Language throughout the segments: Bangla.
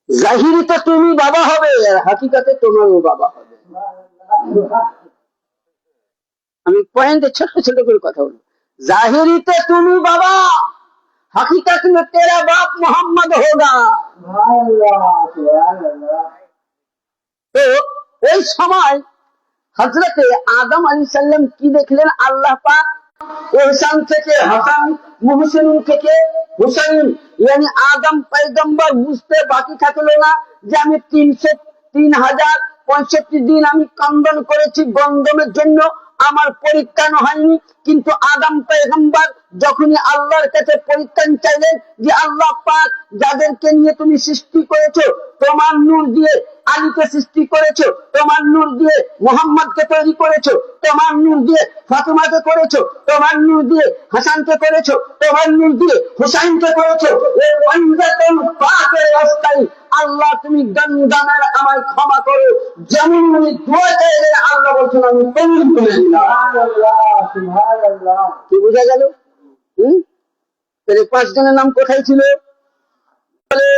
জাহিরিতে তুমি বাবা হবে আর হাকিকাতে তোমারও বাবা হবে। আমি পয়েন্টে ছোট্ট ছোট করে কথা বলবো। জাহিরিতে তুমি বাবা, हकीकत में तेरा बाप मोहम्मद होगा। তো ওই সময় হযরতে আদম আলাইহিস সালাম কি দেখলেন? আল্লাহ পাক ইহসান থেকে হাসান, মুহসিন থেকে হুসাইন, यानी আদম পয়গম্বর বুঝতে বাকি থাকলো না যে আমি 3065 দিন আমি কন্দন করেছি গন্ধমের জন্য, আমার পরিত্রাণ হয়নি। কিন্তু আদম পয়গম্বর যখনই আল্লাহর কাছে পরিত্রাণ চাইলেন যে আল্লাহ পাক যাদেরকে নিয়ে তুমি সৃষ্টি করেছো, তোমার নূর দিয়ে আলীকে সৃষ্টি করেছো, তোমার নূর দিয়ে মুহাম্মদকে তৈরি করেছো, তোমার নূর দিয়ে ফাতিমাকে করেছো, তোমার নূর দিয়ে হাসানকে করেছো, তোমার নূর দিয়ে হুসাইনকে করেছো, এই ওয়ান্দাতুল পাকের রাস্তায় আল্লাহ তুমি গন্ধমের আমায় ক্ষমা করো। যেমন উনি দোয়া চাইলেন আল্লাহ বলছেন আমি কবুল করে নিলাম। সুবহানাল্লাহ সুবহানাল্লাহ। কি বোঝা গেল? তাহলে 5 জনের নাম কোথায় ছিল? বলে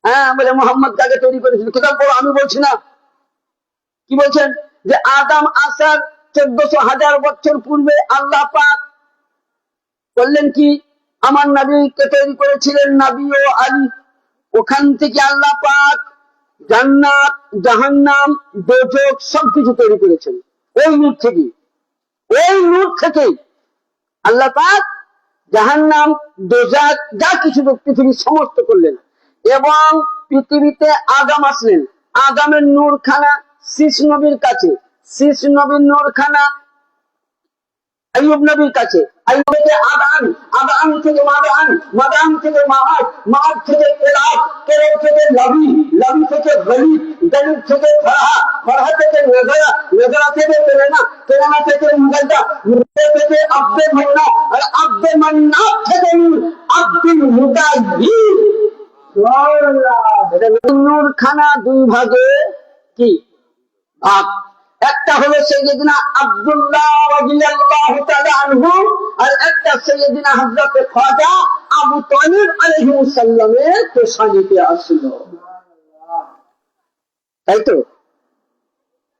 হ্যাঁ, বলে মোহাম্মদ কাকে তৈরি করেছিল? কিতাব পড়ো, আমি বলছি না। কি বলছেন? যে আদম আসার 1400 বছর পূর্বে আল্লাহ পাক বললেন কি আমার নবীকে তৈরি করেছিলেন, নবী ও আলী। ওখান থেকে আল্লাহ পাক জান্নাত, জাহান্নাম, দোজখ সবকিছু তৈরি করেছেন ওই নূর থেকে। ওই নূর থেকে আল্লাহ পাক জাহান্নাম, দোজখ যা কিছু পৃথিবীর সমস্ত করলেন। এবং পৃথিবীতে আদম আসলেন। আদমের নূরখানা শীষ নবীর কাছে, শীষ নবীর নূরখানা আইয়ুব নবীর কাছে, আইয়ুব থেকে আদান, আদান থেকে মাদান, মাদান থেকে মাআদ, মাআদ থেকে কেরাত, কেরাত থেকে লাবি, লাবি থেকে গলিব, গলিব থেকে ফরহা, ফরহা থেকে নজরা, নজরা থেকে কেরানা, কেরানা থেকে মুজাদ্দা, মুজাদ্দা থেকে আব্দে মান্না, আর আব্দে মান্না থেকে আব্দুল মুতাহিদ। নূর খানা 2 ভাগে কি ভাগ। একটা হলো সাইয়েদনা আব্দুল্লাহ রাদিয়াল্লাহু তাআলা আনহু, আর একটা সাইয়েদনা হযরত খাজা আবু তালিব আলাইহিস সালামের পেশানিতে আসলো। তাই তো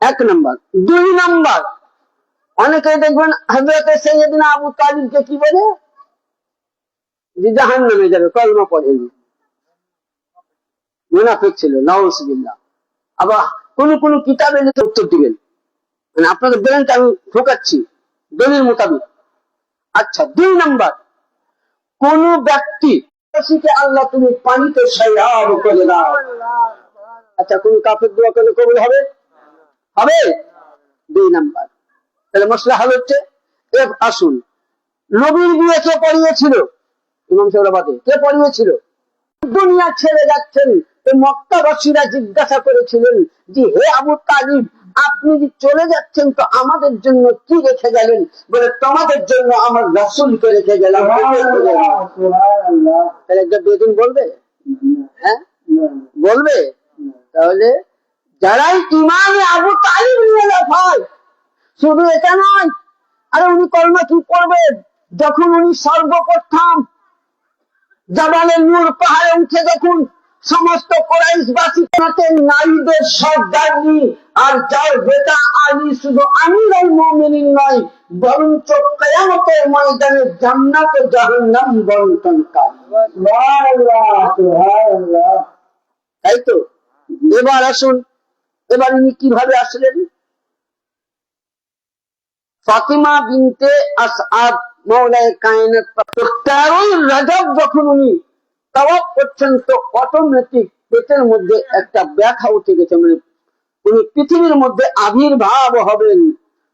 1 নাম্বার। 2 নাম্বার, অনেকে দেখবেন হযরত সাইয়েদনা আবু তালিবকে কি বলে? যে জাহান্নামে যাবে, কলমা পড়েনি, মুনাফিক ছিল, নাউজুবিল্লাহ। আবার কোন কোন কিতাবে উত্তর দিবেন, মানে আপনাদের ব্রেনটা আমি ঢোকাচ্ছি দলিল মোতাবেক। আচ্ছা, 2 নাম্বার, কোন ব্যক্তি আল্লাহ তুমি পানিতে সাইয়াব করে দাও। আচ্ছা, কোন কাফের দোয়া করলে কবুল হবে? হবে। 2 নাম্বার। তাহলে মশলা হল হচ্ছে, আসুন নবীর বিয়ে কে পড়িয়েছিল? ইমাম সাহেবাদে কে পড়িয়েছিল? দুনিয়া ছেড়ে যাচ্ছেন তো মক্কাবাসীরা জিজ্ঞাসা করেছিলেন যে হে আবু তালিব, আপনি যে চলে যাচ্ছেন তো আমাদের জন্য কি রেখে গেলেন? বলে তোমাদের জন্য আমার রাসূলকে রেখে গেলাম। তাহলে একটা বেদিন বলবে? হ্যাঁ বলবে। তাহলে যারাই ইমামে আবু তালিব নিয়ে লাফায়, শুধু এটা নয়, আরে উনি কলমা কি পড়বেন যখন উনি সর্বপ্রথম জাবালের নূর পাহাড়ে উঠে যখন সমস্ত কুরাইশবাসী নারীদের সর্দারনি আর যার বেটা আলী শুধু আমিরুল মুমিনিন নয়, বরঞ্চ কিয়ামতের ময়দানে জান্নাত ও জাহান্নাম বন্টনকারী। সুবহানাল্লাহ সুবহানাল্লাহ। তাই তো এবার আসুন, এবার ইনি কিভাবে আসলেন? ফাতিমা বিনতে আসআদ মাওলায়ে কায়নাত 13 রজব যখন উনি তাওয়াফ করছেন তো অটোমেটিক পেটের মধ্যে একটা ব্যথা উঠে গেছে, মানে উনি পৃথিবীর মধ্যে আবির্ভাব হবেন।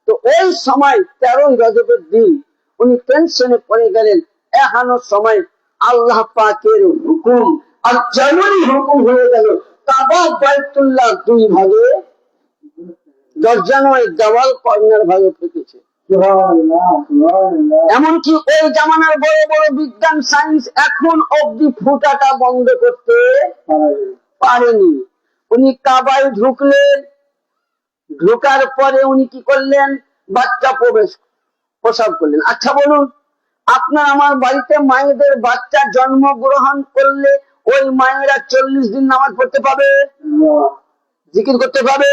তো ওই সময় 13 রজবের দিন উনি টেনশনে পড়ে গেলেন। এখনো সময় আল্লাহ পাকের হুকুম, আর যেমনই হুকুম হয়ে গেল কাবা বাইতুল্লাহ 2 ভাগে, দরজা নয় দেওয়াল কর্নার ভাগে ফেটেছে। এমনকি ওই জামানার বড় বড় বিজ্ঞান সায়েন্স এখন অব্দি ফুটাটা বন্ধ করতে পারেনি। উনি কাবায় ঢুকলেন, ঢোকার পরে উনি কি করলেন? বাচ্চা প্রসব করলেন। আচ্ছা বলুন, আপনার আমার বাড়িতে মায়েদের বাচ্চা জন্মগ্রহণ করলে ওই মায়েরা 40 দিন নামাজ পড়তে পাবে, জিকির করতে পাবে?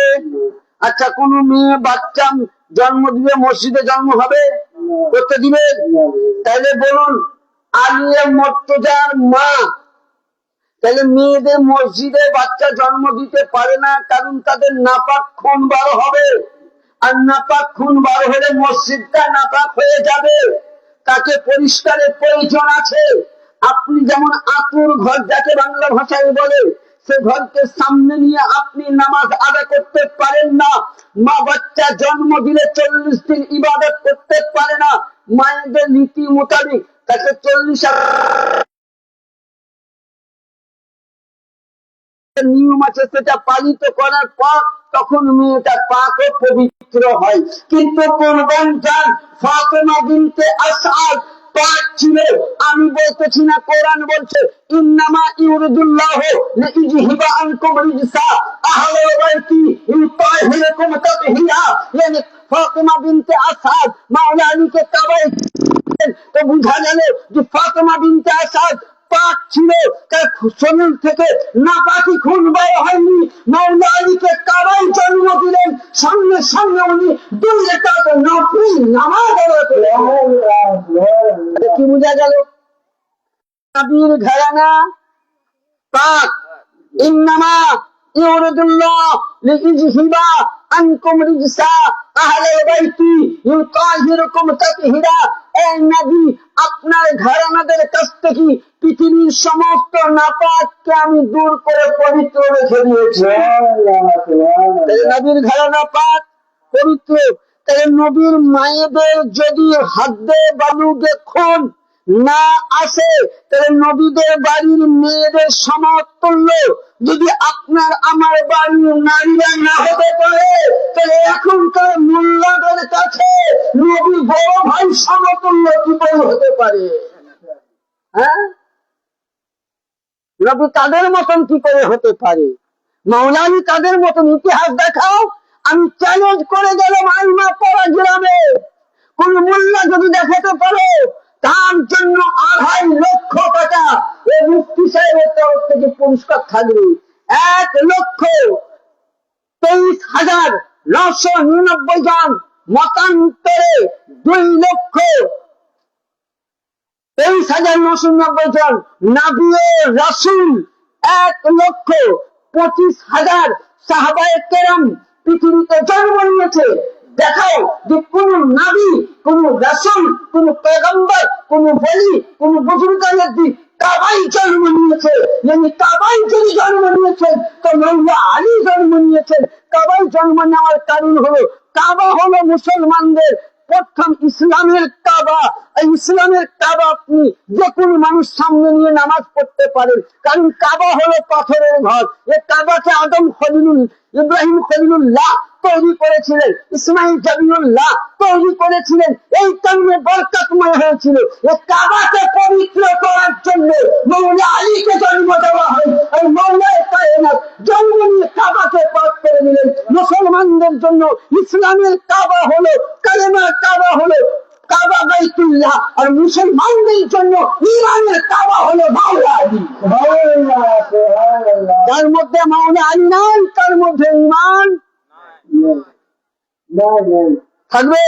আচ্ছা, কোন মেয়ে বাচ্চা জন্ম দিবে, মসজিদে জন্ম হবে, করতে দিবে? তাহলে বলুন, আলিয়া মর্তজার মা তাহলে মেয়েদের মসজিদে বাচ্চা জন্ম দিতে পারে না, কারণ তাদের নাপাক খুন বার হবে, আর নাপাক খুন বার হলে মসজিদটা নাপাক হয়ে যাবে, তাকে পরিষ্কারের প্রয়োজন আছে। আপনি যেমন আতুর ঘর যাকে বাংলা ভাষায় বলে, সে ঘরকে সামনে নিয়ে আপনি নামাজ আদায় করতে পারেন না। মা বাচ্চা জন্ম দিলে 40 দিন ইবাদত করতে পারে না, মায়েদের নীতি মোতাবেক তাকে 40 নিয়ম আছে, সেটা পালিত করার পর তখন মেয়েটা পাক ও পবিত্র হয়। কিন্তু কোরবান জান ফাতেমা বিনতে আসাদ পাক ছিল। আমি বলতেছি না, কোরআন বলছে ইন্নামা ইউরিদুল্লাহু লিইজহিবা আনকুম রিজসা আহলে বাইতি ইউতাহিরুকুম তাতহিরা। মানে ফাতেমা বিনতে আসাদ মাওলা আলীকে কাবায়, তো বুঝা গেল যে ফাতেমা বিনতে আসাদ পাক ছিল, তার শরীর থেকে নাপাকি খুন বের হয়নি। মাওলা আলীকে কাবায় জন্ম দিলেন, সঙ্গে সঙ্গে উনি 2 রাকাত নফল নামাজ আদায় করলেন। কি বুঝা গেল? নবীর ঘরানা পাক। ইন্নামা ইউরিদুল্লাহ লিইজহিবা আনকুম রিজসা আহলে বাইতি ইউতাহিরুকুম তাতহিরা। এই নবী আপনার ঘরানাদের কাছ থেকে পৃথিবীর সমস্ত নাপাককে আমি দূর করে পবিত্র রেখে দিয়েছি। নবীর ঘরানা পাক, পবিত্র। তাহলে নবীর মায়েদের যদি হাদ্দে বালুগে খুন না আসে, তাহলে নবীদের বাড়ির মেয়েদের সমতুল্য যদি আপনার আমার বাড়ির নারীরা না হতে পারে, তাহলে এখনকার মোল্লাদের কাছে নবী বড় ভাই সমতুল্য কি করে হতে পারে? হ্যাঁ, নবী তাদের মতন কি করে হতে পারে? মাওলানা তাদের মতন ইতিহাস দেখাও। আমি চ্যালেঞ্জ করে গেলাম আইমা পাড়া গ্রামে কোন মোল্লা যদি দেখাতে পারো, তার জন্য 2.5 লক্ষ টাকা এই মুফতি সাহেবের তরফ থেকে পুরস্কার থাকবে। 1,23,999 জন মতান্তরে 2,23,990 জন নবী রাসূল, 1,25,000 সাহাবায়ে কেরাম পৃথিবীতে জন্ম নিয়েছে। দেখাও যে কোন নবী, কোন রাসূল, কোন পয়গম্বর, কোন ওলি, কোন বুজুর্গানের দিক কাবাই জন্ম নিয়েছে। মানে কাবাই যদি জন্ম নিয়েছেন, তো মাওলা আলী জন্ম নিয়েছেন। কাবাই জন্ম নেওয়ার কারণ হলো, কাবা হলো মুসলমানদের প্রথম ইসলামের কাবা। এই ইসলামের কাবা আপনি যে কোনো মানুষ সামনে নিয়ে নামাজ পড়তে পারেন, কারণ কাবা হলো পাথরের ঘর। এই কাবাকে আদম খলিলুল, ইব্রাহিম খলিলুল্লাহ তৈরি করেছিলেন, ইসমাইল জাবিউল্লাহ তৈরি করেছিলেন। এই কারণে বরকতময় হয়েছিল। এই কাবাকে পবিত্র করার জন্য মাওলা আলীকে জন্ম দেওয়া হয়। আর মাওলায়ে কায়নাত জন্ম নিয়ে কাবাকে পাক করে দিলেন। মুসলমানদের জন্য ইসলামের কাবা হলো, কালেমার কাবা হলো কাবা বাইতুল্লাহ, আর মুসলমানদের জন্য ইমানের কাবা হলো মাওলা আলী। তার মধ্যে মাওলা আলী নাই, তার মধ্যে ইমান থাকবে।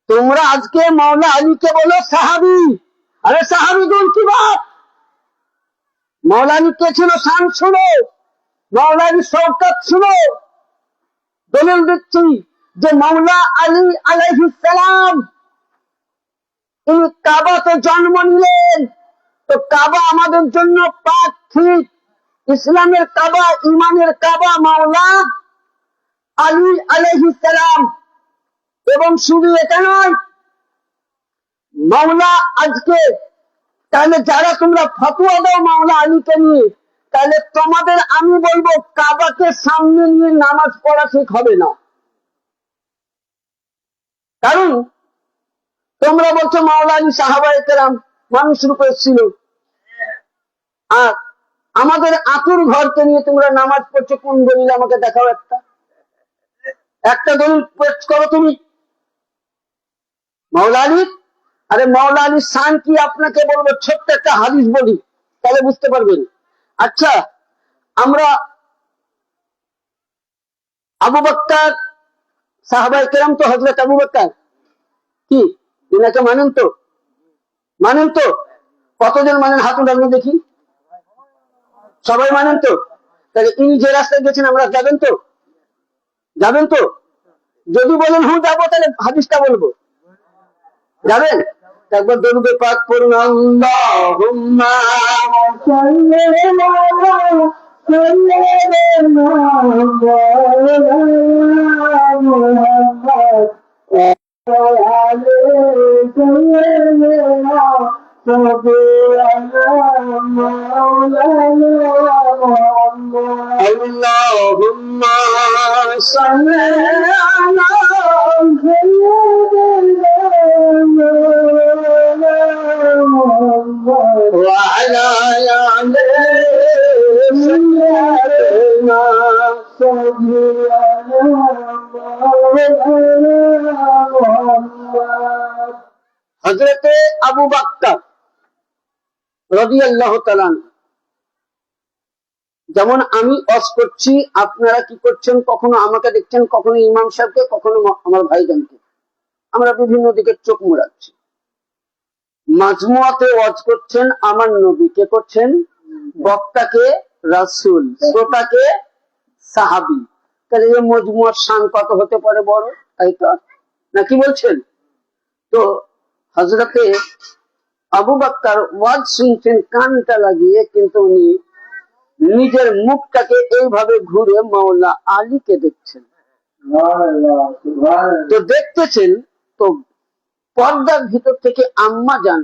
তোমরা আজকে মাওলা আলীকে বলো সাহাবী। আরে সাহাবীদের কি বাত? মাওলা আলী কে ছিল শান শুনো, মাওলা আলী শওকত শুনো। দলিল দিচ্ছি যে মাওলা আলী আলাইহিস সালাম এই কাবাতে জন্ম নিলেন। তো কাবা আমাদের জন্য পাক, ঠিক। ইসলামের কাবা, ইমানের কাবা মাওলা আলী আলাইহিস সালাম। এবং শুধু এটা নয়, মাওলা আজকে, তাহলে যারা তোমরা ফতোয়া দাও মাওলা আলীকে নিয়ে, তাহলে তোমাদের আমি বলবো কাবাকে সামনে নিয়ে নামাজ পড়া ঠিক হবে না। কারণ তোমরা বলছো মাওলা আলী সাহাবায়ে কেরাম মানুষ রূপে ছিল, আর আমাদের আতুর ঘরকে নিয়ে তোমরা নামাজ পড়ছো। কোন দলিল আমাকে দেখাও, একটা দলিল পেশ করো তুমি মাওলা আলী। আরে মাওলা আলীর শান কি আপনাকে বলবো, ছোট্ট একটা হাদিস বলি। তাহলে বুঝতে পারবেন। আচ্ছা, আমরা আবু বকর সাহাবায়ে কেরাম তো হযরত আবু বকর কি ইনাকে মানেন তো? মানেন তো? কতজন মানেন হাত উঠান দেখি। সবাই মানেন তো? তাহলে ইনি যে রাস্তায় গেছেন আমরা যাবেন তো? যাবেন তো? যদি বলেন হুঁ যাবো, তাহলে হাদিসটা বলবো। যাবেন? একবার দরুদে পাক পড়ুন, আল্লাহুম্মা সাল্লি আলা সাইয়্যিদিনা মুহাম্মদ ওয়া আলি সাইয়্যিদিনা اللهم صل على وعلى آل سيدنا হযরত আবু বকর রাদিয়াল্লাহু তাআলা আনহু, যেমন আমি ওয়াজ করছি, আপনারা কি করছেন? কখনো আমাকে দেখছেন, কখনো ইমাম সাহেবকে, কখনো আমার ভাইজানকে। আমরা বিভিন্ন দিকে চোখ মোড়াচ্ছি। মাজমুয়াতে ওয়াজ করছেন আমার নবী, কে করছেন? বক্তাকে রাসূল, শ্রোতাকে সাহাবী। তাহলে এই মজমুয়ার শান কত হতে পারে বড়, তাই তো নাকি বলছেন? তো হযরতে আবু বকর ওয়াজ শুনছেন কানটা লাগিয়ে, কিন্তু উনি নিজের মুখটাকে এইভাবে ঘুরে মাওলা আলীকে দেখছেন। তো দেখতেছেন, তো পর্দার ভিতর থেকে আম্মা জান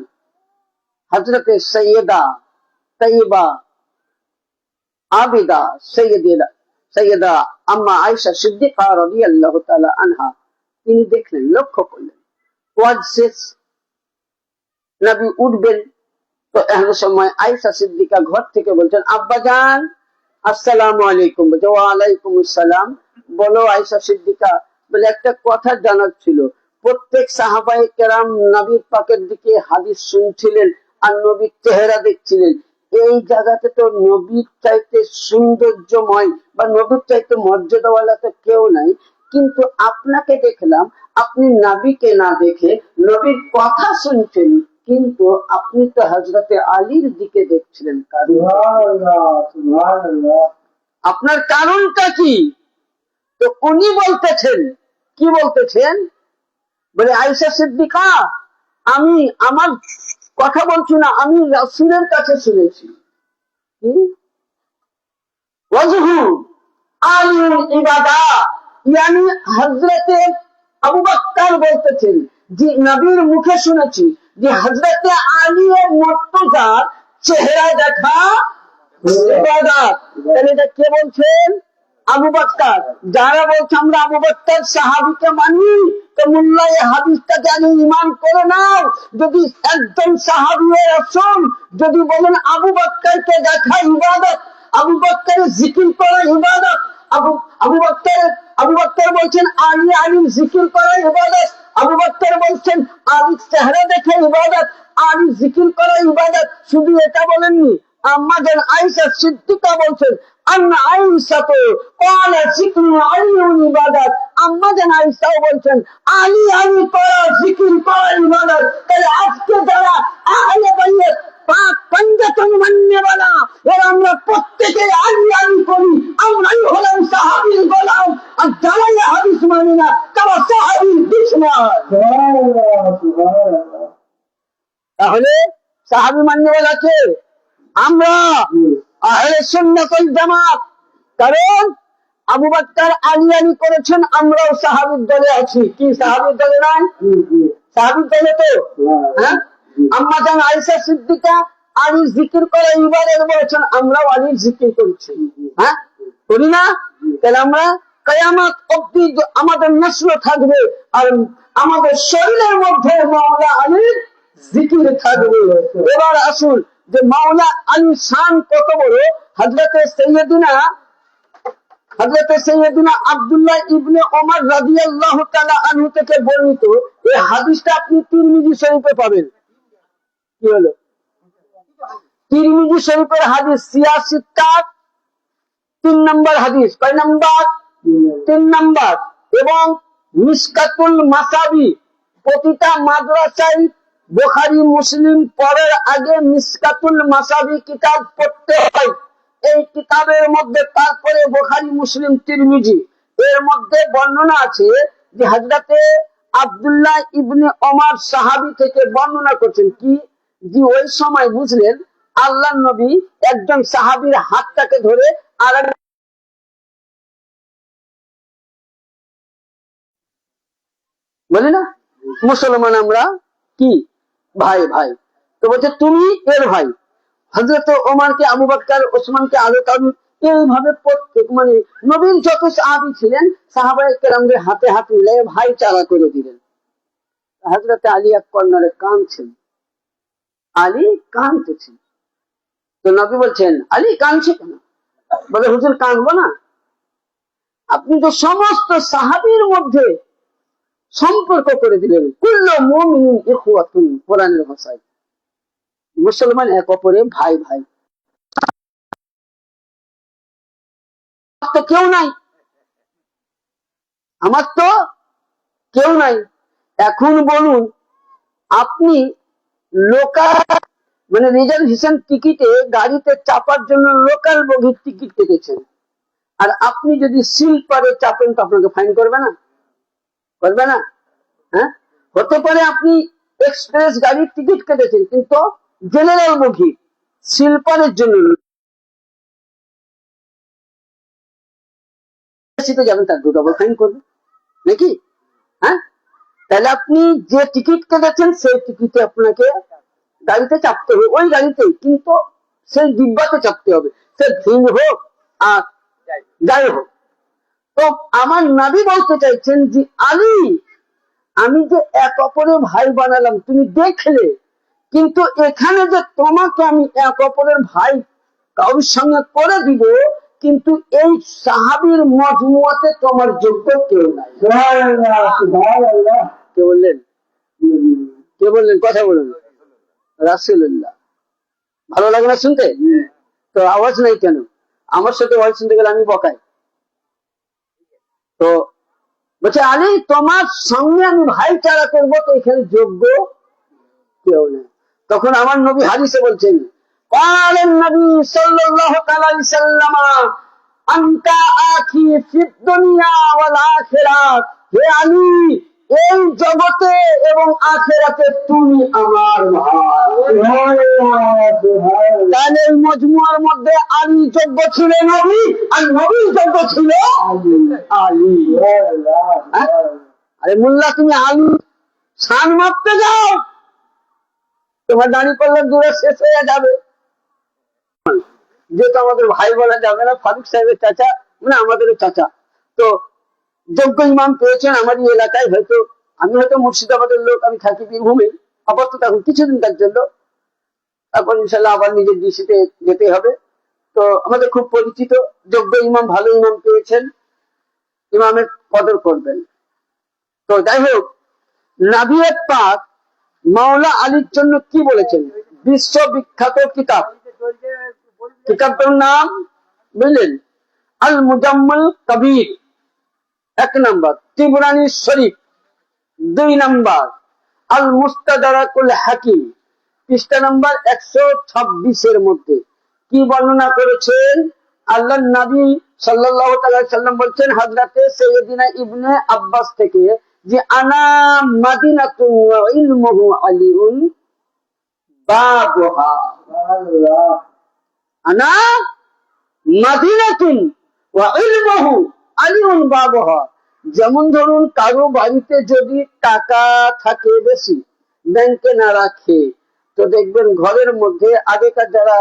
হযরতে সৈয়দা তাইয়্যিবা আবিদা সৈয়দা আম্মা আয়েশা সিদ্দিকা রাদিয়াল্লাহু তাআলা আনহা, তিনি দেখলেন, লক্ষ্য করলেন ওয়াজ শেষ, নবী উঠবেন। তো এমন সময় আয়েশা সিদ্দিকা ঘর থেকে বলছেন, আব্বা জান আসসালামু আলাইকুম। বলছে ওয়া আলাইকুম আসসালাম। বলো আয়েশা সিদ্দিকা। বলে একটা কথা জানার ছিল। প্রত্যেক সাহাবায়ে কেরাম নবীর পাকের দিকে হাদিস শুনছিলেন আর নবীর চেহারা দেখছিলেন। এই জায়গাতে তো নবীর চাইতে সৌন্দর্যময় বা নবীর চাইতে মর্যাদাওয়ালা তো কেউ নাই, কিন্তু আপনাকে দেখলাম, আপনি নবীকে না দেখে নবীর কথা শুনছেন, কিন্তু আপনি তো হযরতে আলীর দিকে দেখছিলেন। আপনার কারণটা কি? তো উনি বলতেছেন, কি বলতেছেন? বলে আয়েশা সিদ্দিকা, আমি আমার কথা বলছি না, আমি রাসূলের কাছে শুনেছি। কি ওয়াজহু আলিল ইবাদা, ইয়ানি হযরতে আবু বকর বলতেছেন যে নবীর মুখে শুনেছি যে হযরতে আলী এর মুর্তজার চেহারা দেখা ইবাদত। তাহলে এটা কে বলছেন? আবু বকর। যারা বলছে আমরা আবু বকর সাহাবীকে মানি, তো মোল্লা এই হাদিসটাকে আগে ঈমান করে নাও। যদি একজন সাহাবী রাসূল যদি বলেন আবু বকরকে দেখা ইবাদত, আবু বকরের জিকির করা ইবাদত, আবু বকর বলছেন আলীর জিকির করা ইবাদত, আবু বকর বলছেন আলীর চেহারা দেখে ইবাদত, আলীর জিকির করা ইবাদত। শুধু এটা বলেননি, আম্মা জান আয়েশা সিদ্দিকা বলছেন আন্না আয়েশা তো ক্বালা যিকরু আলিউন ইবাদত। আম্মা জান আয়েশাও বলছেন আলী করা জিকির করা ইবাদত। তাহলে আজকে যারা আহলে বাইত পাক পঞ্জাতন মান্যওয়ালা, এরা আমরা প্রত্যেকে আলী করি, আমরাই হলাম সাহাবীর গোলাম। আর যারা এই হাদিস মানে না, তারা সাহাবীর দুশমন। তাহলে সাহাবী মান্যওয়ালা কে? আমরা আহলে সুন্নাত ওয়াল জামাত। কারণ আবু বকর আলী করেছেন, আমরাও সাহাবীর দলে আছি। কি সাহাবীর দলে নাই? সাহাবীর দলে তো। হ্যাঁ, আম্মা জান আয়েশা সিদ্দিকা আলীর জিকির করা ইবাদত বলেছেন, আমরাও আলীর জিকির করছি। হ্যাঁ, করি না? তাহলে আমরা কিয়ামত অবধি আমাদের নসল থাকবে আর আমাদের শরীরের মধ্যে মাওলা আলীর জিকির থাকবে। এবার আসুন যে মাওলা আলীর শান কত বড়। হযরতে সৈয়দনা আব্দুল্লাহ ইবনে ওমর রাদিয়াল্লাহু তাআলা আনহু থেকে বর্ণিত এই হাদিসটা আপনি তিরমিজি শরীফে পাবেন। কি হলো? তিরমিজি শরীফের হাদিস সিয়াসিত্তা 3 নম্বর হাদিস, কয় নম্বর? 3 নম্বর। এবং মিশকাতুল মাসাবি, প্রতিটা মাদ্রাসায় বুখারী মুসলিম পড়ার আগে মিশকাতুল মাসাবি কিতাব পড়তে হয়। এই কিতাবের মধ্যে তারপরে বুখারী মুসলিম তিরমিজি, এর মধ্যে বর্ণনা আছে যে হযরতে আব্দুল্লাহ ইবনে ওমর সাহাবী থেকে বর্ণনা করছেন কি, যে ওই সময় বুঝলেন আল্লাহর নবী একজন সাহাবীর হাতটাকে ধরে আর বলি না মুসলমান আমরা কি ভাই ভাই, তো বলছে তুমি এর ভাই। হযরত ওমরকে, আবু বকর, ওসমানকে, আলী, এইভাবে প্রত্যেক মানে নবীর যত সাহাবী ছিলেন সাহাবায়ে কেরামদের হাতে হাত মিলিয়ে ভাইচারা করে দিলেন। হযরত আলী এক কর্নারে কাঁদছেন, আলী কাঁদতেছেন। তো নবী বলছেন আলী কাঁদছে কেন? বলে হুজুর কাঁদবো না, আপনি তো সমস্ত সাহাবীর মধ্যে সম্পর্ক করে দিলেন, কুল্লু মুমিনিন ইখওয়াতুন, কোরআনের ভাষায় মুসলমান এক অপরে ভাই ভাই। তো কেউ নাই, আমার তো কেউ নাই। এখন বলুন, আপনি লোকাল মানে রিজার্ভেশন টিকিটে গাড়িতে চাপার জন্য লোকাল বগির টিকিট কেটেছেন, আর আপনি যদি স্লিপারে চাপেন তো আপনাকে ফাইন করবে না? করবে না? হ্যাঁ, হতে পারে আপনি এক্সপ্রেস গাড়ির টিকিট কেটেছেন কিন্তু জেনারেল বগি, স্লিপারের জন্য যাবেন, তার ডবল ফাইন করবে নাকি? হ্যাঁ, তাহলে আপনি যে টিকিট কেটেছেন সেই টিকিটে আপনাকে গাড়িতে চাপতে হবে, ওই গাড়িতেই, কিন্তু সেই ডিব্বাতে চাপতে হবে, সে ভিড় হোক আর যাই হোক। তো আমার নবী বলতে চাইছেন যে আলী, আমি যে এক অপরের ভাই বানালাম তুমি দেখলে, কিন্তু এখানে যে তোমাকে আমি এক অপরের ভাই কারোর সঙ্গে করে দিব, কিন্তু এই সাহাবীর মজমুয়াতে তোমার যোগ্য কেউ নাই। কে বললেন? কে বললেন? কথা বলুন। রাসূলুল্লাহ। ভালো লাগে না শুনতে? তো আওয়াজ নাই কেন? আমার সাথে ওয়াজ শুনতে গেলে আমি বকাই। তো বলছে আলী তোমার সঙ্গে আমি ভাইচারা করবো, তো এখানে যোগ্য কেউ নেই। তখন আমার নবী হাদিসে বলছেন, قال النبي صلى الله عليه وسلم أنت أخي في الدنيا والآخرة, হে আলী এই জগতে এবং আখিরাতে তুমি আমার ভাই। তাহলে এই মজমুয়ার মধ্যে আলী যোগ্য ছিল নবী, আর নবীর যোগ্য ছিল আলী। আরে মোল্লা তুমি আলী শান মাপতে যাও, তোমার দাঁড়িয়ে পড়লে দূরে শেষ হয়ে যাবে। যেহেতু আমাদের ভাই বলা যাবে না, ফারুক সাহেবের চাচা মানে আমাদেরও চাচা, তো যোগ্য ইমাম পেয়েছেন আমারই এলাকায়। হয়তো আমি হয়তো মুর্শিদাবাদের লোক, আমি থাকি বীরভূমে আপাতত এখন কিছুদিন তার জন্য, তারপর ইনশাল্লাহ আবার নিজের ডিসিতে যেতে হবে। তো আমাদের খুব পরিচিত যোগ্য ইমাম, ভালো ইমাম পেয়েছেন, ইমামের কদর করবেন। তো যাই হোক, নবী পাক মাওলা আলীর জন্য কি বলেছেন? বিশ্ববিখ্যাত কিতাব, কিতাবটার নাম বুঝলেন? আল মুজাম্মাল কবির 1 নম্বর, তিবরানী শরীফ 2 নম্বর, আল মুস্তাদরাকুল হাকিম পৃষ্ঠা নম্বর 126 এর মধ্যে কি বর্ণনা করেছেন? আল্লাহর নবী সাল্লাল্লাহু আলাইহি সাল্লাম বলছেন হযরতে সাইয়্যিদিনা ইবনে আব্বাস থেকে, যে আনা মাদিনাতুন ওয়া ইলমুহু আলিউন বাবুহা। আনা মাদিনাতুন ওয়া ইলমুহু আলিউন বাবুহা। যেমন ধরুন কারো বাড়িতে যদি টাকা থাকে বেশি, ব্যাংকে না রাখে, তো দেখবেন ঘরের মধ্যে আগেকার যারা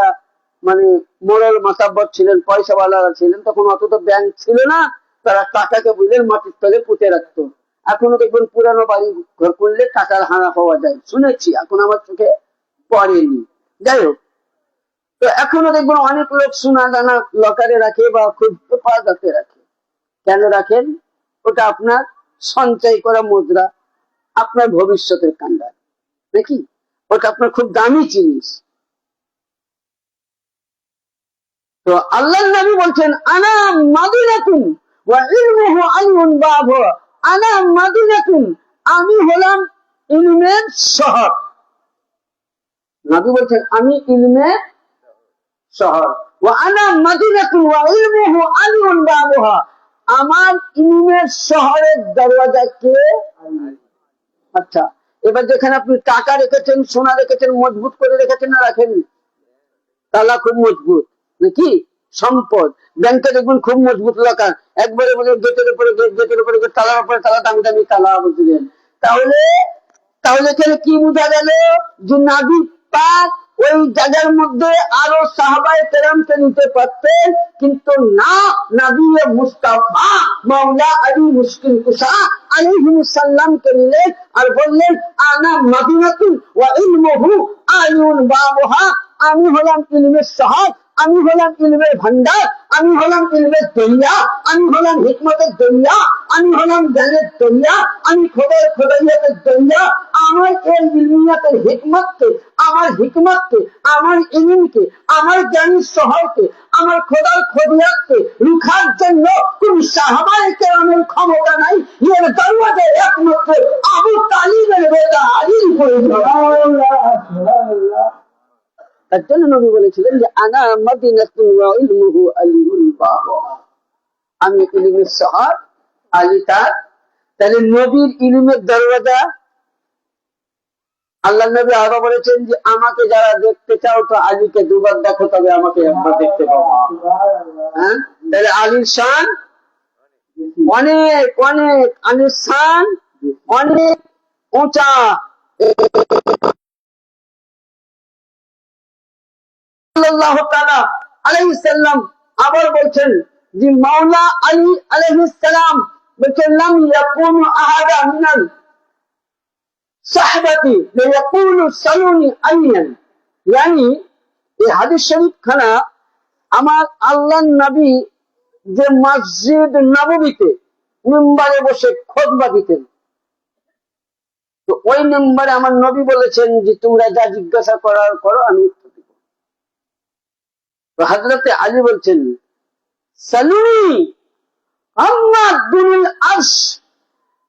মানে মোড়ল মাতাব্বর ছিলেন, পয়সাওয়ালারা ছিলেন, তখন অত তো ব্যাংক ছিল না, তারা টাকাকে বুঝলেন মাটির তলে পুঁতে রাখতো। এখনো দেখবেন পুরানো বাড়ি ঘর করলে টাকার হানা পাওয়া যায়, শুনেছি, এখন আমার চোখে পড়েনি। যাই হোক, তো এখনো দেখবেন অনেক লোক সোনা দানা লকারে রাখে বা খুব পাদাতে রাখে। কেন রাখেন? ওটা আপনার সঞ্চয় করা মুদ্রা, আপনার ভবিষ্যতের কান্ডার নাকি, ওটা আপনার খুব দামি জিনিস। তো আল্লাহ নবী বলছেন আনা মাদিনাতুন ওয়া ইলমুহু আলিউন বাবু, আনা মাদিনাতুন, আমি হলাম ইলমের শহর। নবী বলছেন আমি ইলমের শহর। ওয়া আনা মাদিনাতুন ওয়া ইলমুহু আলিউন বাবুহা, আমার ইলমের শহরের দরওয়াজা কে? আচ্ছা, এবার যেখানে আপনি টাকা রেখেছেন, সোনা রেখেছেন, মজবুত করে রেখেছেন না রাখেননি? তালা খুব মজবুত নাকি? সম্পদ ব্যাংকে দেখবেন খুব মজবুত রাখা, একবারে বলে গেটের উপরে গেট, গেটের উপরে গেট, তালার উপরে তালা, দামি দামি তালা বুঝলেন। তাহলে তাহলে এখানে কি বোঝা গেল? যে নাবি পাক ওই জায়গার মধ্যে আরো সাহাবায়ে কেরামকে নিতে পারতেন, কিন্তু না, নবী মুস্তাফা মাওলা আলী মুশকিল কুশা আলাইহিস সালামকে নিলেন আর বললেন আনা মাদিনাতুন ওয়া ইলমুহু আলিউন বাবুহা, আমি হলাম ইলমের শহর, আমি হলাম ইলমের ভান্ডার, আমি হলাম ইলমের দরিয়া, আমি হলাম হিকমতের দরিয়া, আমি হলাম জ্ঞানের দরিয়া, আমি খোদার খোদাইয়াতের দরিয়া। আমার এই ইলমিয়াতের হিকমতকে, আমার হিকমতকে, আমার ইলমকে, আমার জ্ঞানের শহরকে, আমার খোদার খোদিয়াতকে রুখার জন্য কোন সাহাবায়ে কেরামের ক্ষমতা নাই। এর দরওয়াজায় একমাত্র আবু তালিবের বেটা আলীর প্রয়োজন। তার জন্য নবী বলেছিলেন যে আনা মাদিনাতুন ওয়া ইলমুহু আলিউল বাবু, আমি ইলমের শহর, আলী তার। তাহলে নবীর ইলমের দরওয়াজা। আল্লাহ নবী আরো বলেছেন যে আমাকে যারা দেখতে চাও তো আলীকে দুবার দেখো, তবে আমাকে একবার দেখতে পাবো। হ্যাঁ, তাহলে আলীর শান অনেক অনেক, আলীর শান অনেক উঁচা। সাল্লাল্লাহু তাআলা আলাইহিস সালাম আবার বলছেন যে মাওলা আলী আলাইহিস সালাম বলছেন লাম ইয়াকুনু আহাদা মিনাল সাহবাতি লিয়াকুলু সালুনি আলিয়ান, yani এই হাদিস শরীফ খানা আমার আল্লাহর নবী যে মসজিদ নববীতে মিম্বারে বসে খুতবা দিতেন, তো ওই মিম্বারে আমার নবী বলেছেন যে তোমরা যা জিজ্ঞাসা করার করো, আমি উত্তর দিব। তো হযরতে আলী বলছেন সালুনি আম্মা দুনিল আরশ,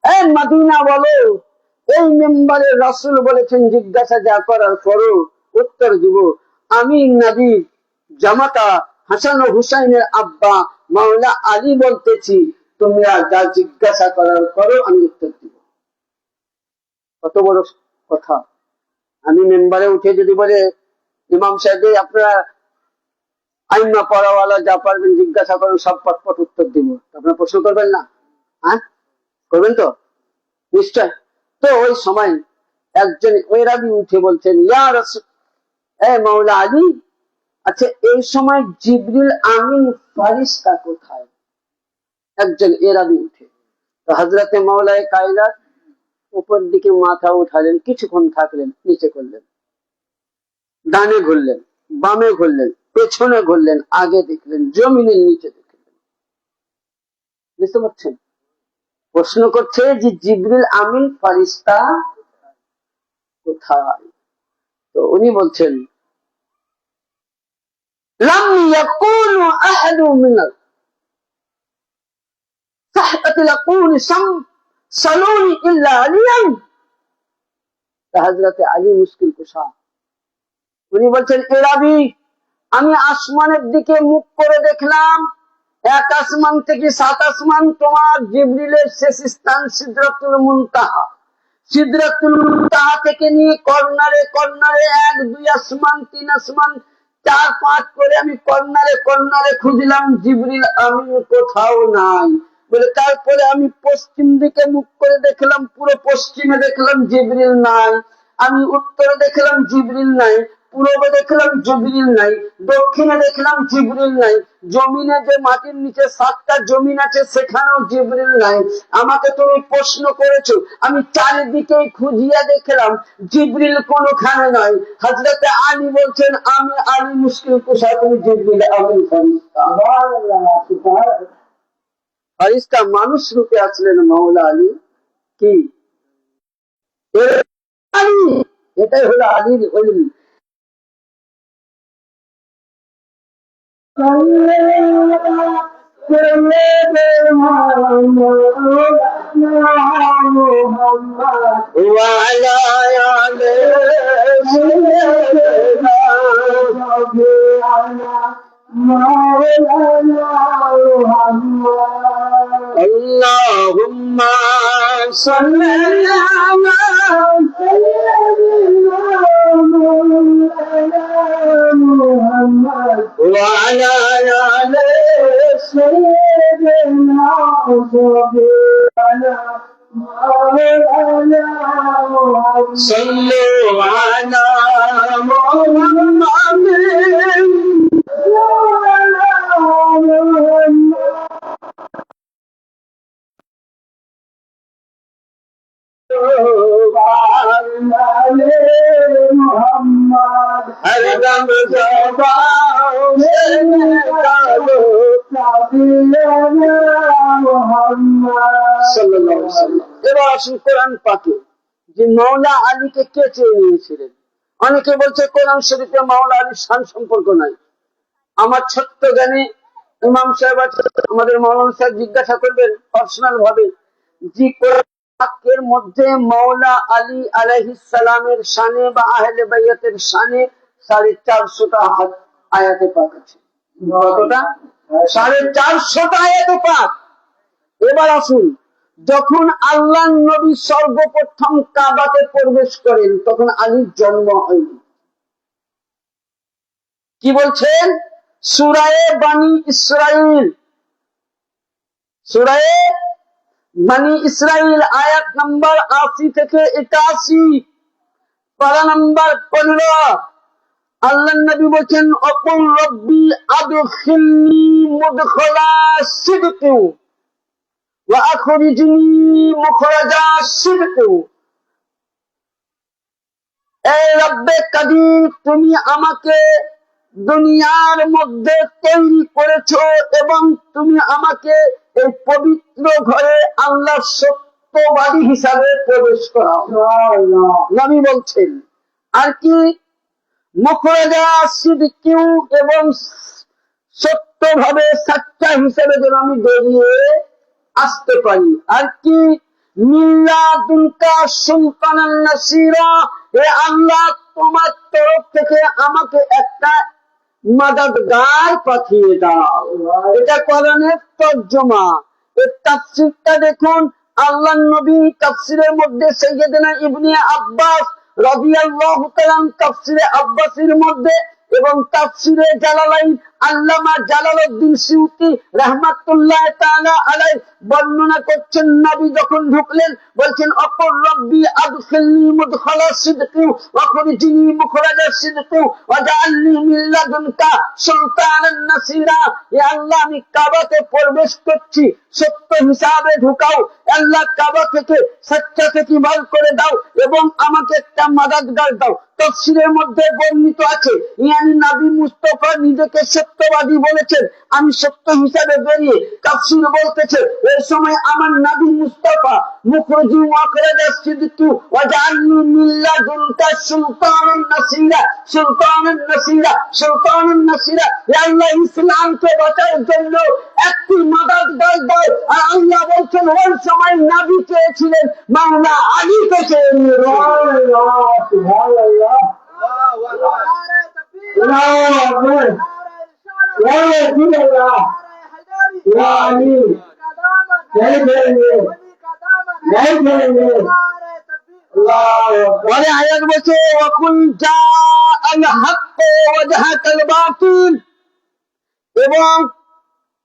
এই মদিনা বলো, এই মেম্বারে রাসূল বলেছেন জিজ্ঞাসা যা করার করো, উত্তর দিব। আমি নবী জামাতা হাসান ও হুসাইনের আব্বা মাওলা আলী বলতেছি তোমরা যা জিজ্ঞাসা করার করো, আমি উত্তর দিব। কত বড় কথা! আমি মেম্বারে উঠে যদি বলে ইমাম সাহেব আপনারা আইমা পড়াওয়ালা যা পারবেন জিজ্ঞাসা করেন, সব পট উত্তর দিব, আপনারা প্রশ্ন করবেন না? হ্যাঁ, করবেন তো নিশ্চয়। তো ওই সময় একজন ওই রাবি উঠে বলছেন ইয়া রাসূল, এ মাওলা আলী, আচ্ছা এই সময় জিবরিল আমিন ফারিস্তা কোথায়? একজন এরাবি উঠে। তো হযরতে মাওলায়ে কায়নাত উপর দিকে মাথা উঠালেন, কিছুক্ষণ থাকলেন, নিচে করলেন, ডানে ঘুরলেন, বামে ঘুরলেন, পেছনে ঘুরলেন, আগে দেখলেন, জমিনের নিচে দেখলেন। বুঝতে পারছেন? প্রশ্ন করছে যে জিবরিল আমিন ফারিস্তা কোথায়? তো উনি বলছেন লাম ইয়াকুনু আহাদু মিনাল সাহবাতি ইয়াকুনু সালুনি ইল্লা আলিয়ান। হযরতে আলী মুশকিল কুশা উনি বলছেন এ রাবি, আমি আসমানের দিকে মুখ করে দেখলাম, এক আসমান থেকে সাত আসমান তোমার জিবরিলের শেষ স্থান সিদরাতুল মুনতাহা, সিদরাতুল মুনতাহা থেকে নিয়ে কর্নারে কর্নারে, এক দুই আসমান, তিন আসমান, চার পাঁচ করে আমি কর্নারে কর্নারে খুঁজলাম, জিবরিল আমিন কোথাও নাই। বলে তারপরে আমি পশ্চিম দিকে মুখ করে দেখলাম, পুরো পশ্চিমে দেখলাম জিবরিল নাই, আমি উত্তরে দেখলাম জিবরিল নাই, পূর্বে দেখলাম জিবরিল নাই, দক্ষিণে দেখলাম জিবরিল নাই, জমিনে যে মাটির নিচে 7টা জমিন আছে সেখানেও জিবরিল নাই। আমাকে তুমি প্রশ্ন করেছো, আমি চারিদিকে খুঁজিয়া দেখলাম জিবরিল কোনখানে নাই। হযরতে আলী বলছেন আমি আলী মুশকিল কুশা, তুমি জিবরিল আমিন ফারিস্তা মানুষ রূপে আসলেন মাওলা আলী। কি এটাই হলো আলীর وعلى آل سيدنا اللهم صل على وعلى آل سيدنا صلوا على محمد हरदम ज़बान से निकालो সাল্লাল্লাহু আলাইহি ওয়াসাল্লাম। এবার আসুন কোরআন পাকে যে মাওলা আলীকে কে চেয়ে নিয়েছিলেন। অনেকে বলছে কোরআন শরীফে মাওলা আলীর শান সম্পর্ক নাই। আমার ছোট্ট জ্ঞানে ইমাম সাহেব আমাদের মাওলানা সাহেব জিজ্ঞাসা করবেন পার্সোনাল ভাবে যে কোরআনের মধ্যে মাওলা আলী আলাইহিস সালামের শানে বা আহলে বাইতের শানে 450টা আয়াতে পাক আছে। কতটা? 450টা আয়াতে পাক। এবার আসুন, যখন আল্লাহ নবী সর্বপ্রথম কাবাতে প্রবেশ করেন তখন আলীর জন্ম হয়নি। কি বলছেন? সূরায়ে বানি ইসরাইল, সূরায়ে বানি ইসরাইল আয়াত নম্বর 80 থেকে 81, পারা নম্বর 15। আল্লাহ নবী বলেন অকুল রব্বি আদখিলনি মুদখালা সিদকি ওয়া আখরিজনি মুখরাজা সিদকি। এই রব্বে কাদির, তুমি আমাকে দুনিয়ার মধ্যে তৈরি করেছো এবং তুমি আমাকে এই পবিত্র ঘরে আল্লাহ সত্যবাদী হিসাবে প্রবেশ করাও। নবী বলছেন আর কি মুখরাজা সিদকি, এবং সত্যভাবে সাচ্চা হিসেবে যেন আমি বেরিয়ে আসতে পারি। আর কি মিল্লাদুনকা সুলতানান নাসিরা, হে আল্লাহ তোমার তরফ থেকে আমাকে একটা মাদাদগার পাঠিয়ে দাও। এটা কোরআনের তরজমা। এর তাফসীরটা দেখুন, আল্লাহর নবী তাফসীরের মধ্যে সাইয়্যিদনা ইবনে আব্বাস রাদিয়াল্লাহু তাআলা তাফসীরে আব্বাসীর মধ্যে এবং তাফসীরে জালালাইন আল্লামা জালালউদ্দিন সিউতি রাহমাতুল্লাহ তাআলা আলাইহি বর্ণনা করছেন, নবী যখন ঢুকলেন বলছেন অকুর রব্বি আদখিলনি মুদখালা সিদকি ওয়া খরিজনি মুখরাজা সিদকি ওয়াজআলনি মিন লাদুনকা সুলতানান নাসিরা। হে আল্লাহ, আমি কাবাতে প্রবেশ করছি, সত্য হিসাবে ঢুকাও। আল্লাহ কাবা থেকে সচ্চা থেকে বার করে দাও এবং আমাকে একটা মাদাদগার দাও। তাফসীরের মধ্যে বর্ণিত আছে ইয়ানি নবী মুস্তাফা নিজেকে সত্যবাদী বলেছেন, আমি সত্য হিসাবে বেরিয়ে। তাফসীর বলতেছে এই সময় আমার নবী মুস্তাফা মুখরজি ওয়াকরাজা সিদকি ওয়াজআলনি মিন লাদুনকা সুলতানান নাসিরা, সুলতানান নাসিরা, সুলতানান নাসিরা। হে আল্লাহ, ইসলামকে বাঁচার জন্য একটি মাদাদগার দাও। আর আল্লাহ বলছেন ওই সময় নবী চেয়েছিলেন মাওলা আলীকে চেয়ে আয়াত বলছে ওয়াকুল জাআল হক ওয়া যাহাকাল বাতিল, এবং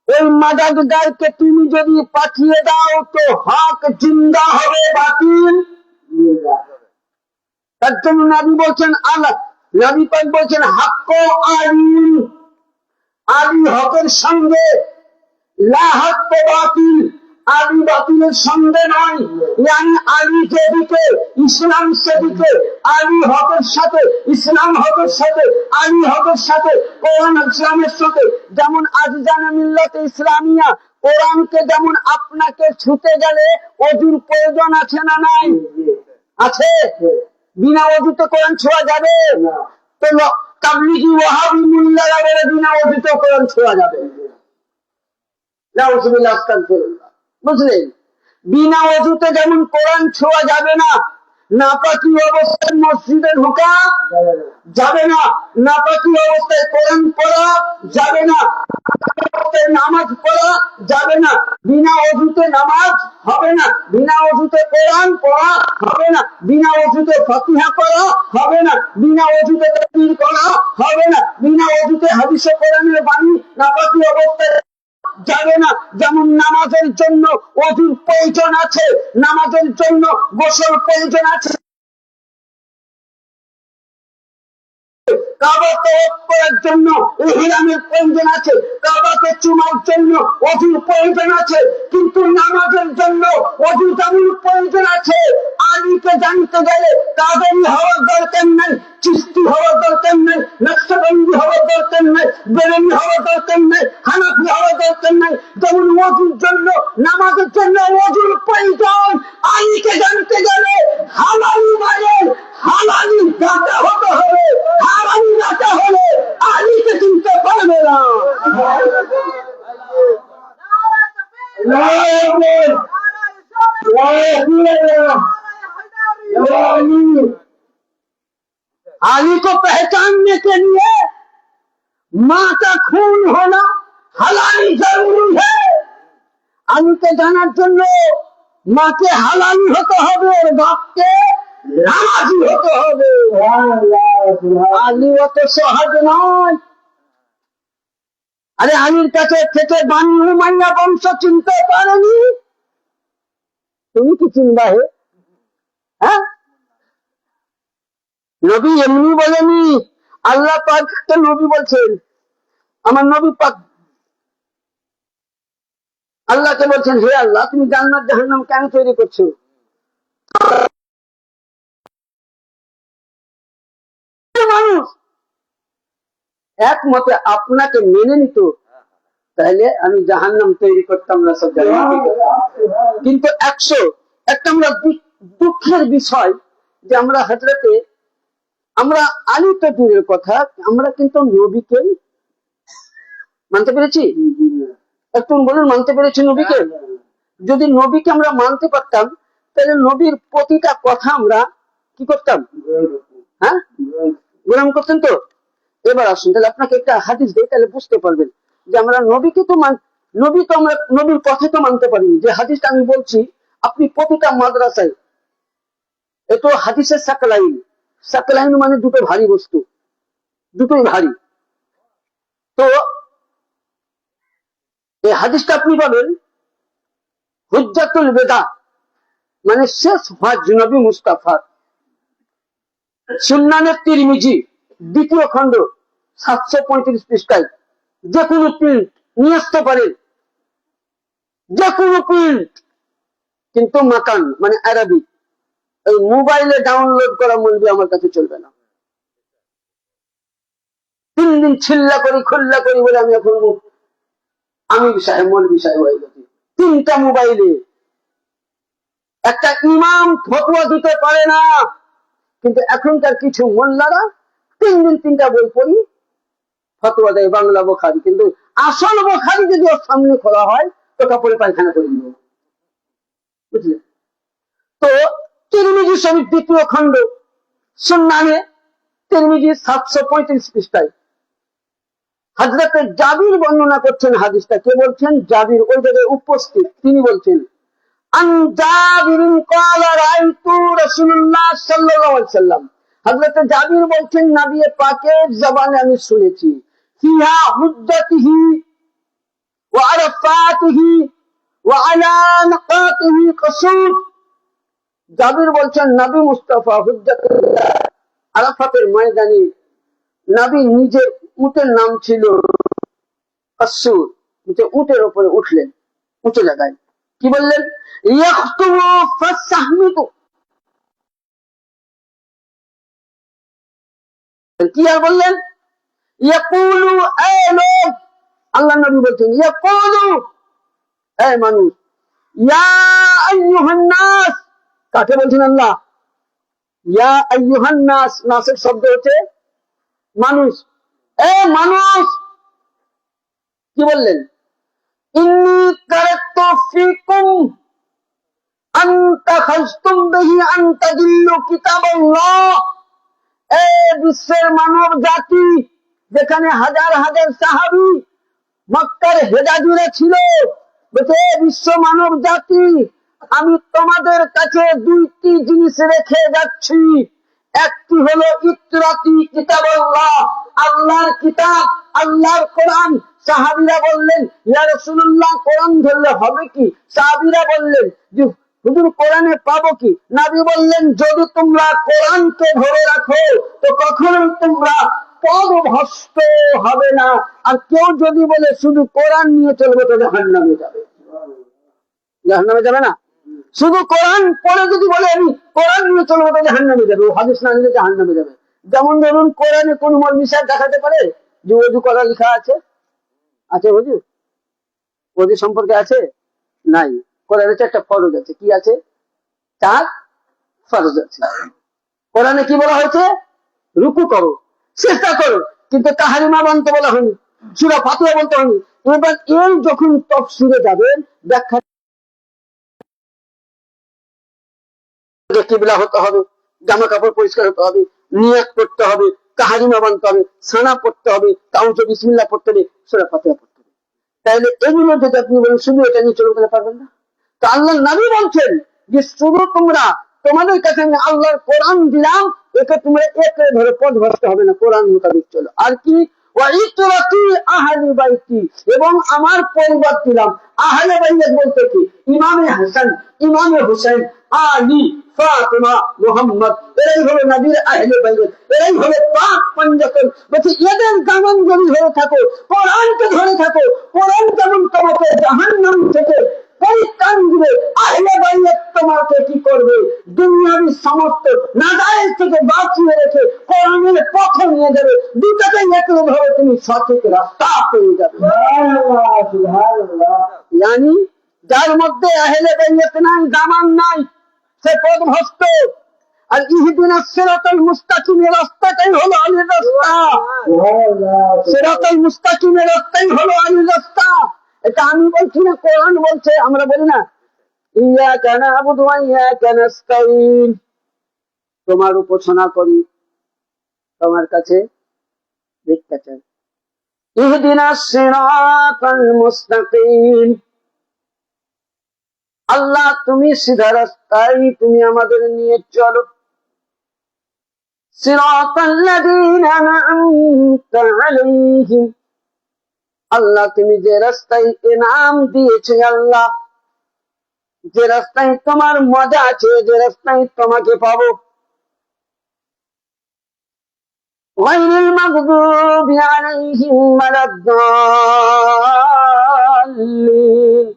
ওই মাদাদগারকে তুমি যদি পাঠিয়ে দাও তো হক জিন্দা হবে, বাতিল। তার জন্য নবী বলছেন আল্লাহ, নবী পাক বলছেন হক আলী, আলী হকের সঙ্গে, লা হক বাতিল, আলী বাতিলের সঙ্গে নয়। ইয়ানি আলী যেদিকে ইসলাম সেদিকে, আলী হকের সাথে ইসলাম হকের সাথে, আলী হকের সাথে কোরআন ইসলামের সাথে। যেমন আজ জানা মিল্লাতে ইসলামিয়া কোরআনকে যেমন আপনাকে ছুতে গেলে ওযুর প্রয়োজন আছে না নাই? আছে। বিনা ওযুতে কোরআন ছোঁয়া যাবে? তো তাবলিগি ওয়াহাবি মুল্লারা বলে বিনা ওযুতে কোরআন কোরআন ছোঁয়া যাবে নাউজুবিল্লাহ, আস্তাগফিরুল্লাহ। বুঝলেন? বিনা ওযুতে যেমন কোরআন ছোঁয়া যাবে না, নাপাকি অবস্থায় মসজিদে ঢোকা যাবে না, নাপাকি অবস্থায় কোরআন পড়া যাবে না, নামাজ পড়া যাবে না, বিনা ওযুতে নামাজ হবে না, বিনা ওযুতে কোরআন পড়া হবে না, বিনা ওযুতে ফাতিহা পড়া হবে না, বিনা ওযুতে তাকবীর করা হবে না, বিনা ওযুতে হাদিসে কোরআনের বাণী নাপাকি অবস্থায় যাবে না। যেমন নামাজের জন্য ওযুর প্রয়োজন আছে, নামাজের জন্য গোসল প্রয়োজন আছে, কাবাকে করার জন্য ইহরামের প্রয়োজন আছে, কাবাকে চুমার জন্য ওযুর প্রয়োজন আছে, কিন্তু নামাজের জন্য ওযু যেমন প্রয়োজন আছে। আলীকে জানতে গেলে কাদেরী হওয়ার দরকার নাই, চিশতি হওয়ার দরকার নাই, নকশবন্দি হওয়ার দরকার নাই, বেরেলভী হওয়ার দরকার নাই, হানাফি হওয়ার দরকার নাই। যেমন ওযুর জন্য, নামাজের জন্য ওযুর প্রয়োজন, আলীকে জানতে গেলে হালালি মায়ের হালালি দাতা হতে হবে, হারামি দাতা হলে আলীকে চিনতে পারবে না। आली को पहचानने के लिए माँ का खून होना हलाली जरूरी है। आली के জানার জন্য মাকে হালালি হতে হবে, বাপকে নামাজি হতে হবে। আলী অত সহজ নয়। আরে আলীর কাছে থেকে বানি উমাইয়া বংশ চিনতে পারেনি, তুমি কি চিনবা? হে হ্যাঁ, নবী এমনি বলেনি, আল্লাহ পাক তো নবী বলছেন, আমার নবী পাক আল্লাহকে বলছেন, হে আল্লাহ, তুমি জান্নাত জাহান্নাম কেন তৈরি করছো? মানুষ একমতে আপনাকে মেনে নিত, তাহলে আমি জাহান্নাম তৈরি করতাম না, সব জান্নাত। কিন্তু একটা আমরা দুঃখের বিষয় যে আমরা হযরতে, আমরা আলী তো দূরের কথা, আমরা কিন্তু নবীকে মানতে পেরেছি। একটু বলুন, মানতে পেরেছি নবীকে? যদি নবীকে আমরা মানতে পারতাম, তাহলে নবীর প্রতিটা কথা আমরা কি করতাম? হ্যাঁ, গ্রহণ করতেন তো। এবার আসুন, তাহলে আপনাকে একটা হাদিস দেই, তাহলে বুঝতে পারবেন যে আমরা নবীকে তো নবী তো আমরা নবীর কথা তো মানতে পারিনি। যে হাদিসটা আমি বলছি, আপনি প্রতিটা মাদ্রাসায়, এতো হাদিসের সাকলাইন, সাকলাইন মানে দুটো ভারী বস্তু, দুটোই ভারী। তো এই হাদিসটা আপনি পাবেন হুজ্জাতুল বেদা, মানে শেষ হজ নবী মুস্তাফার, সুন্নানে তিরমিজি, দ্বিতীয় খণ্ড, 735 পৃষ্ঠায়। যে কোনো প্রিন্ট নিয়ে আসতে পারেন, যে কোনো প্রিন্ট, কিন্তু মাকান মানে আরবি, এই মোবাইলে ডাউনলোড করা মৌলবি আমার কাছে চলবে না। 3 দিন ছিল্লা করি খুল্লা করি বলে আমি এখন আমি বিষয় মৌলবি সাহেব হয়ে গেছি। 3টা মোবাইলে একটা ইমাম ফতোয়া দিতে পারে না, কিন্তু এখনকার কিছু মোল্লারা 3 দিন 3টা বই পড়ি ফতোয়া দেয়, বাংলা বুখারী, কিন্তু আসল বুখারী যদি ওর সামনে খোলা হয় তো কাপড়ে পায়খানা করে দিব। বুঝলেন? তো তিরমিজি শরীফ দ্বিতীয় খণ্ড, সুন্নানে তিরমিজি 735 পৃষ্ঠায় হযরতে জাবির বর্ণনা করছেন হাদিসটা। কে বলছেন? জাবির, ওই জায়গায় উপস্থিত। তিনি বলছেন, আন জাবিরিন ক্বালা রাআইতু রাসূলুল্লাহ সাল্লাল্লাহু আলাইহি ওয়াসাল্লাম, হযরতে জাবির বলছেন, নবী পাকের জবানে আমি শুনেছি, ফিহা হুজ্জাতিহি ওয়া আরাফাতিহি ওয়া আলা নাকাতিহি কসুর। জাবির বলছেন, নবী মুস্তাফা হুজ্জাতুল্লাহ, আরাফাতের ময়দানে নবী নিজে উটের নাম ছিল কসুর, উটের উপরে উঠলেন, উঁচু জায়গায়। কি বললেন? ইয়াখতুমু ফাসাহমিতু, কি আর বললেন? ইয়াকুলু, এই লোক, আল্লাহ নবী বলছেন, ইয়াকুলু, এই মানুষ, ইয়া আইয়ুহান নাস, কাকে বলছেন আল্লাহ? ইয়া আইয়ুহান নাস, নাসের শব্দ হচ্ছে মানুষ। এ মানুষ, কি বললেন? ইন্নী তারাকতু ফীকুম আন তাখাযতুম বিহি আন তাদিল্লু কিতাবাল্লাহ। এই বিশ্বের মানব জাতি, যেখানে হাজার হাজার সাহাবী মক্কার হেজাজুরে ছিল, বলছে বিশ্ব মানব জাতি, আমি তোমাদের কাছে দুইটি জিনিস রেখে যাচ্ছি। একটি হলো ইকরাতি কিতাবাল্লাহ, আল্লাহর কিতাব, আল্লাহর কোরআন। সাহাবীরা বললেন, ইয়া রাসূলুল্লাহ, কোরআন ধরলে হবে কি? সাহাবীরা বললেন যে হুজুর, কোরআনে পাবো কি? নবী বললেন, যদি তোমরা কোরআনকে ধরে রাখো তো কখনোই তোমরা পথভ্রষ্ট হবে না। আর কেউ যদি বলে শুধু কোরআন নিয়ে চলবে তো জাহান্নামে যাবে। জাহান্নামে যাবে না? শুধু কোরআন পড়ে যদি বলে আমি কোরআন নিয়ে চলবো তো জাহান্নামে যাবে, ও হাদিস না নিলে জাহান্নামে যাবে। যেমন ধরুন, কোরআনে কোন মৌলবী সাহেব দেখাতে পারে যে ওযু করা লেখা আছে? আছে ওযু? ওযু সম্পর্কে আছে? নাই। কোরআনে একটা ফরজ আছে। কি আছে? 4 ফরজ আছে। কোরআনে কি বলা হয়েছে? রুকু করো, চেষ্টা করো, কিন্তু তাহরিমা বলতে বলা হয়নি, সূরা ফাতিহা বলতে হয়নি। এবার এই যখন তাফসীরে যাবেন, ব্যাখ্যা কিবলা হতে হবে, জামা কাপড় পরিষ্কার হতে হবে, নিয়াত করতে হবে, তাহরিমা মানতে হবে, সানা পড়তে হবে, কাউন্টে বিসমিল্লাহ পড়তে হবে, সূরা ফাতিহা পড়তে হবে। তাহলে এগুলো যদি আপনি বলেন শুধু এটা নিয়ে চলতে পারবেন না। তো আল্লাহর নবী বলছেন যে শুধু তোমরা, তোমাদের কাছে আমি আল্লাহর কোরআন দিলাম, একে তোমরা একে ধরে পথভ্রষ্ট হবে না, কোরআন মোতাবেক চলো। আর কি? ওয়াইতরাতি আহলি বাইতি, এবং আমার পরিবার দিলাম। আহলে বাইত বলতে কি? ইমামে হাসান, ইমামে হুসাইন, আলী, ফাতিমা, মুহাম্মদ, এরাই হলো নবীর আহলে বাইত, এরাই হলো পাক পঞ্জতন। বলছে এদের দামন যদি ধরে থাকো, কোরআনকে ধরে থাকো, কোরআন যেমন তোমাকে জাহান্নাম থেকে পরিত্রাণ দিবে, আহলে বাইত তোমাকে কি করবে? দুনিয়াবি সমস্ত নাজায়েজ থেকে বাঁচিয়ে রেখে কোরআনের পথে নিয়ে যাবে। দুটাকে একলে ধরে তুমি সঠিক রাস্তা পেয়ে যাবে। ইয়ানি যার মধ্যে আহলে বাইত নাই, দামান নাই, সে পথভ্রষ্ট। আর ইহদিনাস সিরাতাল মুস্তাকিমের রাস্তাটাই হলো আলীর রাস্তা। সিরাতাল মুস্তাকিমের রাস্তাই হলো আলীর রাস্তা। এটা আমি বলছি না, কোরআন বলছে। আমরা বলি না ইয়াকা না'বুদু ওয়া ইয়াকা নাস্তাঈন, তোমার উপাসনা করি, তোমার কাছে ভিক্ষা চাই। ইহদিনাস সিরাতাল মুস্তাকিম, আল্লাহ তুমি সিধা রাস্তায় তুমি আমাদের নিয়ে চলো। সিরাতাল্লাযীনা আন'আমতা আলাইহিম, আল্লাহ তুমি যে রাস্তায় ইনাম দিয়েছো, আল্লাহ যে রাস্তায় তোমার মজা আছে, যে রাস্তায় তোমাকে পাবো। গায়রিল মাগদুবি আলাইহিম ওয়ালাদ-দাল্লিন,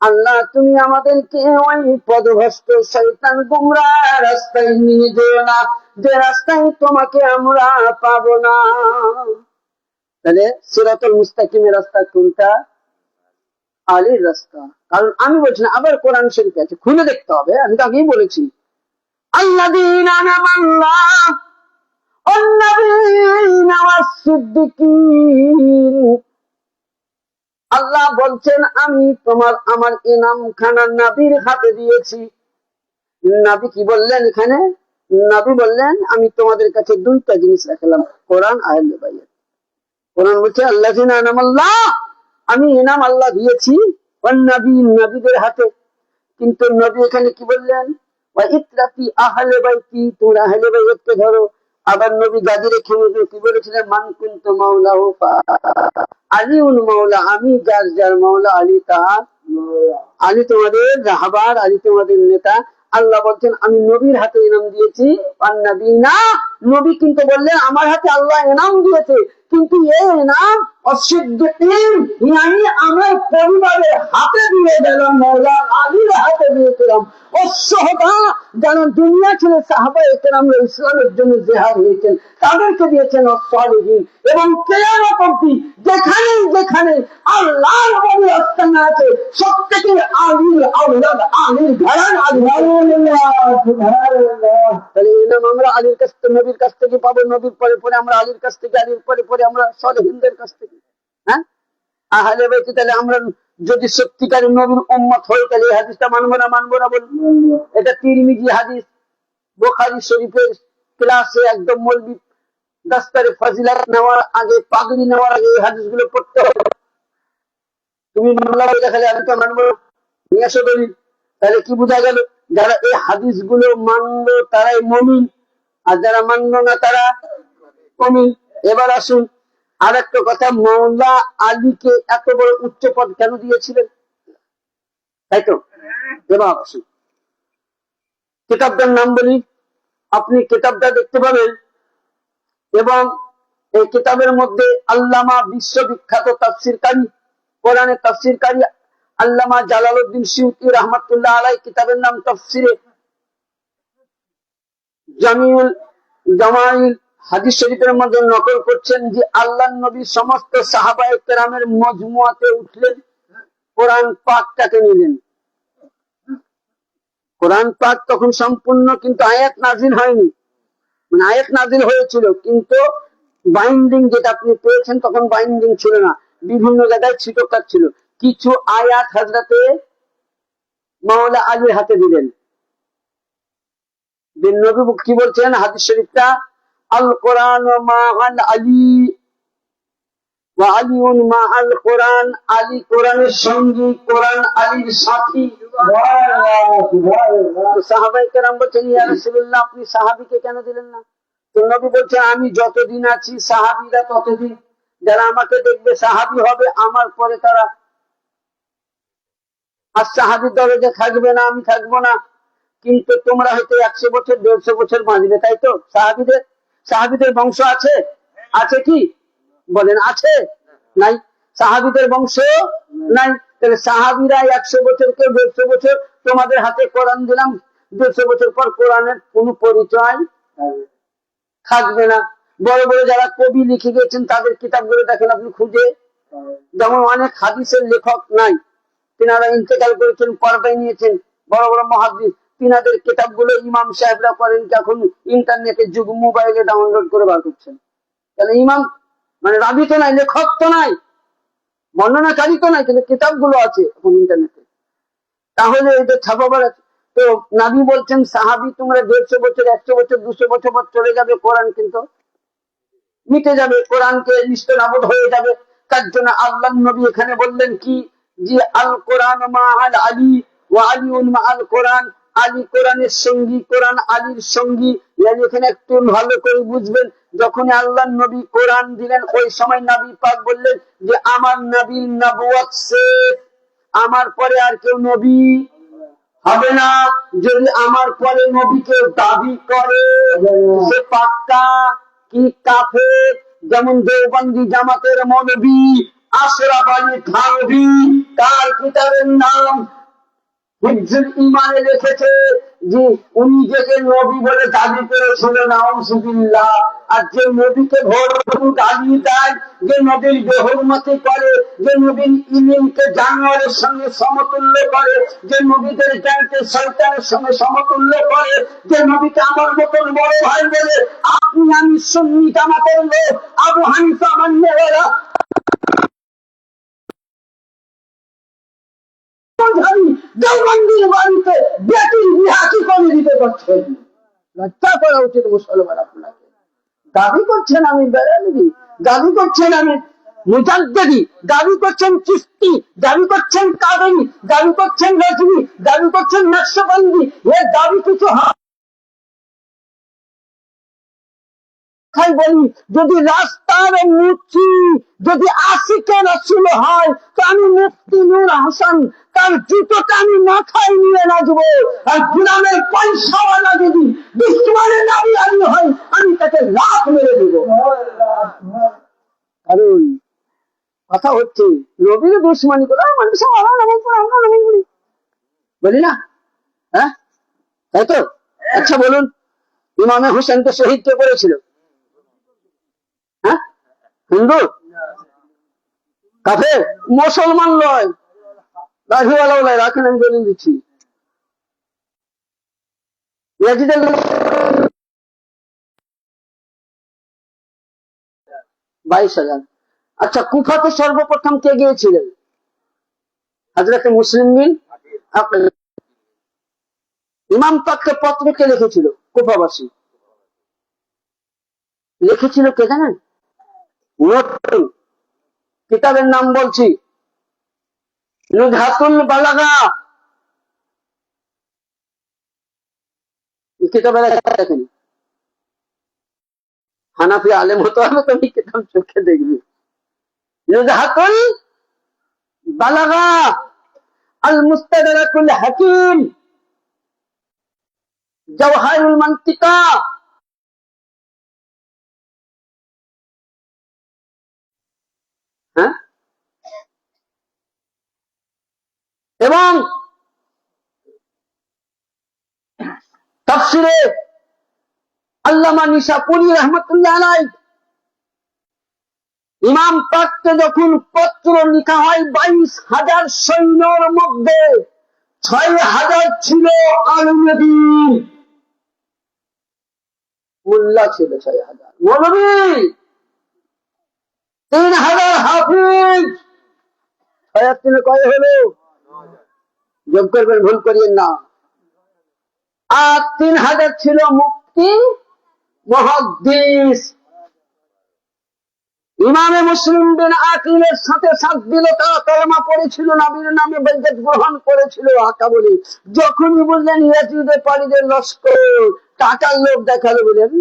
আল্লাহ তুমি আমাদেরকে ওই পথভ্রষ্ট শয়তান গুমরাহ রাস্তায় নিয়ে যেও না, যে রাস্তায় তোমাকে আমরা পাবো না। তাহলে সিরাতুল মুস্তাকিমের রাস্তা কোনটা? আলীর রাস্তা। কারণ আমি বলছি না, আবার কোরআন শরীফে আছে, খুলে দেখতে হবে। আমি তো আগেই বলেছি, আল্লাযীনা আনামাল্লাহ ওয়ান-নাবিয়্যিনা ওয়াস-সিদ্দীকিন, আল্লাহ বলছেন আমি আমার ইনাম খানা নবীর হাতে দিয়েছি। নবী কি বললেন এখানে? নবী বললেন আমি তোমাদের কাছে দুইটা জিনিস রাখলাম, কোরআন আর আহলে বাইত। কোরআন বলছে আল্লাযীনা আনামাল্লাহ, আমি ইনাম আল্লাহ দিয়েছি, ওয়ান-নাবিয়্যিন, নবীদের হাতে। কিন্তু নবী এখানে কি বললেন? ওয়া ইত্রাতি আহলে বাইতি, তোমরা আহলে বাইতকে ধরো। আবার নবী গাদি রেখে কি বলেছিলেন? মান কুনতু মাওলাহু ফা আলীউল মাওলা, আমি যার যার মাওলা আলী তার মাওলা। আলী তোমাদের রাহবার, আলী তোমাদের নেতা। আল্লাহ বলছেন আমি নবীর হাতে ইনাম দিয়েছি। ওয়ান-নাবিয়্যিনা, নবী কিন্তু বললেন আমার হাতে আল্লাহ ইনাম দিয়েছে, কিন্তু এই ইনাম ওয়াস-সিদ্দীকিন, আমি আমার পরিবারের হাতে দিয়ে দিলাম, মাওলা আলীর হাতে দিয়েছিলাম। ওয়াস-শুহাদা, যারা দুনিয়া ছেড়ে সাহাবায়ে কেরামরা ইসলামের জন্য জিহাদ হয়েছেন, তাদেরকে দিয়েছেন। ওয়াস-সালিহিন, এবং কিয়ামত অবধি যেখানে যেখানে আল্লাহর ওলি আস্তানা আছে, প্রত্যেকে আলীর আওলাদ, আলীর ঘরানা। সুবহানাল্লাহ। তাহলে ইনাম আমরা আলীর কাছ থেকে, নবীর কাছ থেকে পাবো, নবীর পরে পরে আমরা আলীর কাছ থেকে, আলীর পরে পরে আমরা সালেহিনদের কাছ থেকে। হ্যাঁ, আহলে বাইত, তাহলে আমরা যদি সত্যিকারের নবীর উম্মত হই তাহলে এই হাদিসটা মানবো না বলুন? এটা তিরমিজি হাদিস। বুখারী শরীফের ক্লাসে একদম মৌলবি দাস্তারে ফাজিলাত নেওয়ার আগে, পাগড়ি নেওয়ার আগে এই হাদিসগুলো পড়তে হবে। তুমি মামলা দেখালে আমি তো মানবো না, নিয়ে আসো দলিল। তাহলে কি বোঝা গেল? যারা এই হাদিসগুলো মানলো তারাই মুমিন, আর যারা মানলো না তারা মুমিন। এবার আসুন আর একটা কথা, মৌলা আলীকে এত বড় উচ্চ পদ কেন দিয়েছিলেন? তাই তো। এবার আসুন কিতাবটার নাম বলি, আপনি কিতাবটা দেখতে পাবেন। এবং এই কিতাবের মধ্যে আল্লামা বিশ্ববিখ্যাত তাফসিরকারী, কোরআনের তাফসিরকারী আল্লামা জালালউদ্দিন সিউতি রহমাতুল্লাহ আলাইহি, কিতাবের নাম তাফসিরে জামিউল জামাইল, হাদিস শরীফের মধ্যে নকল করছেন যে আল্লাহর নবী সমস্ত সাহাবায়ে কেরামের মজমুয়াতে উঠলেন, কোরআন পাকটাকে নিলেন। কোরআন পাক তখন সম্পূর্ণ কিন্তু আয়াত নাজিল হয়নি, মানে আয়াত নাজিল হয়েছিল কিন্তু বাইন্ডিং যেটা আপনি পেয়েছেন তখন বাইন্ডিং ছিল না, বিভিন্ন জায়গায় ছিটকাট ছিল। কিছু আয়াত হযরতে মাওলা আলীর হাতে দিলেন। নবী কি বলছেন হাদিস শরীফটা? আল কোরআন মা আল আলী ওয়া আলিউন মা আল কোরআন, আলী কোরআনের সঙ্গী, কোরআন আলীর সাথী। সাহাবায়ে কেরাম বলছেন ইয়া রাসূলুল্লাহ আপনি সাহাবীকে কেন দিলেন না? তো নবী বলছেন আমি যতদিন আছি সাহাবীরা ততদিন, যারা আমাকে দেখবে সাহাবী হবে, আমার পরে তারা। আর সাহাবী দরজা থাকবে না, আমি থাকবো না। কিন্তু তোমরা হয়তো 100 বছর 150 বছর বাঁচবে, তাই তো? সাহাবীদের বংশ আছে? আছে কি বলেন? আছে? নাই। সাহাবীদের বংশ নাই। তাহলে সাহাবীরা 100 বছর কেউ 150 বছর, তোমাদের হাতে কোরআন দিলাম, 150 বছর পর কোরআনের কোনো পরিচয় থাকবে না। বড় বড় যারা কবি লিখে গেছেন তাদের কিতাবগুলো দেখেন আপনি খুঁজে, যেমন অনেক হাদিসের লেখক নাই, তিনারা ইন্তেকাল করেছেন, পর্দায় নিয়েছেন, বড় বড় মুহাদ্দিস, তিনাদের কিতাবগুলো ইমাম সাহেবরা করেন কি এখন ইন্টারনেটের যুগ, মোবাইলে ডাউনলোড করে বার করছেন। তাহলে ইমাম মানে রাবি তো নাই, লেখক তো নাই, বর্ণনাকারী তো নাই, কিন্তু কিতাবগুলো আছে এখন ইন্টারনেটে। তাহলে এটা ছাপাবার আছে। তো নবী বলছেন সাহাবী তোমরা 150 বছর 100 বছর 200 বছর পর চলে যাবে, কোরআন কিন্তু মিটে যাবে, কোরআনকে নিষ্ঠনাবুদ হয়ে যাবে। তার জন্য আল্লাহর নবী এখানে বললেন কি যে আল কোরআন মা আল আলী ওয়া আলিউন মা আল কোরআন, আলী কোরআনের সঙ্গী, কোরআন আলীর সঙ্গী। এখানে একটু ভালো করে বুঝবেন, যখন আল্লাহর নবী কোরআন দিলেন ওই সময় নবী পাক বললেন যে আমার নবীর নবুয়ত শেষ, আমার পরে আর কেউ নবী হবে না। যদি আমার পরে নবী কেউ দাবি করে সে পাক্কা কি কাফের। যেমন দেওবন্দি জামাতের মৌলবী আশরাফ আলী থানভী, তার কিতাবের নাম হিজবুল ইমানে লিখেছে যে উনি যে নবী বলে দাবি করেছিল, নাউজুবিল্লাহ। আর যে নবীকে ভোট গালি দেয়, যে নবীর বেহুরমতি করে, যে নবীর ইলমকে জানোয়ারের সঙ্গে সমতুল্য করে, যে নবীদের জ্ঞানকে শয়তানের সঙ্গে সমতুল্য করে, যে নবীকে আমার মতন বড় ভাই বলে, আপনি আমি সুন্নি জামাতের লোক, আবু হানিফা আমার মেয়েরা দেওবন্দির বাড়িতে বেটির বিয়া কি করে দিতে পারছেন? লজ্জা করা উচিত মুসলমান। আপনাকে দাবি করছেন আমি বেরেলভি, দাবি করছেন আমি মুজাদ্দিদি, দাবি করছেন চিশতি, দাবি করছেন কাদেরি, দাবি করছেন রাজভী, দাবি করছেন নকশবন্দি। এর দাবি কিছু বলি, যদি রাস্তার মুচি যদি আশিকে রাসূল হয় তো আমি মুফতি নূর হাসান তার জুতোটা আমি মাথায় নিয়ে নাচবো। আর গোলামের পয়সাওয়ালা যদি দুশ্মনের নাবি আলী হয় আমি তাকে লাখ মেরে দেব। কারণ কথা হচ্ছে নবীর দুশ্মনী করে মানুষ আমরা নামাজ পড়ি, আমরা নামাজ পড়ি বলি না? হ্যাঁ তাই তো। আচ্ছা বলুন, ইমামে হোসেনকে শহীদ কে করেছিল? হ্যাঁ হিন্দু কাফের, মুসলমান নয়, দাড়িওয়ালাও নয়। রাখেন আমি দলিল দিচ্ছি। 22,000 আচ্ছা, কুফাতে সর্বপ্রথম কে গিয়েছিলেন? হযরত মুসলিম বিন আকিল। ইমাম পাককে পত্র কে লিখেছিল? কুফাবাসী। লিখেছিল কে জানেন? নতুন কিতাবের নাম বলছি, নুজহাতুল বালাগা। কিতাবের দেখেন, হানাফি আলেম হতে হবে তুমি কিতাব চোখে দেখবি। নুজহাতুল বালাগা আল মুস্তাদরাকুল হাকিম জাওহারুল মান্তিকা। হ্যাঁ, এবং তাফসিরে আল্লামা নিশাপুরী রহমতুল্লাহ আলাইহি, ইমাম পাককে যখন পত্র লেখা হয় 22,000 সৈন্যর মধ্যে 6,000 ছিল আলমী, মোল্লা ছিল 6,000, মৌলবী 3,000, হাফিজ। 6,000 কয় হলো? যোগ করবেন, ভুল করিয়েন না। আর 3,000 ছিল মুফতি মুহাদ্দিস। ইমামে মুসলিম বিন আকিলের সাথে সাথ দিল, তারা কলেমা পড়েছিল, নবীর নামে বাইয়াত গ্রহণ করেছিল। আকা বলি যখনই বললেন ইয়াজিদে পারিদের লস্কর, টাকার লোভ দেখালো, বলেন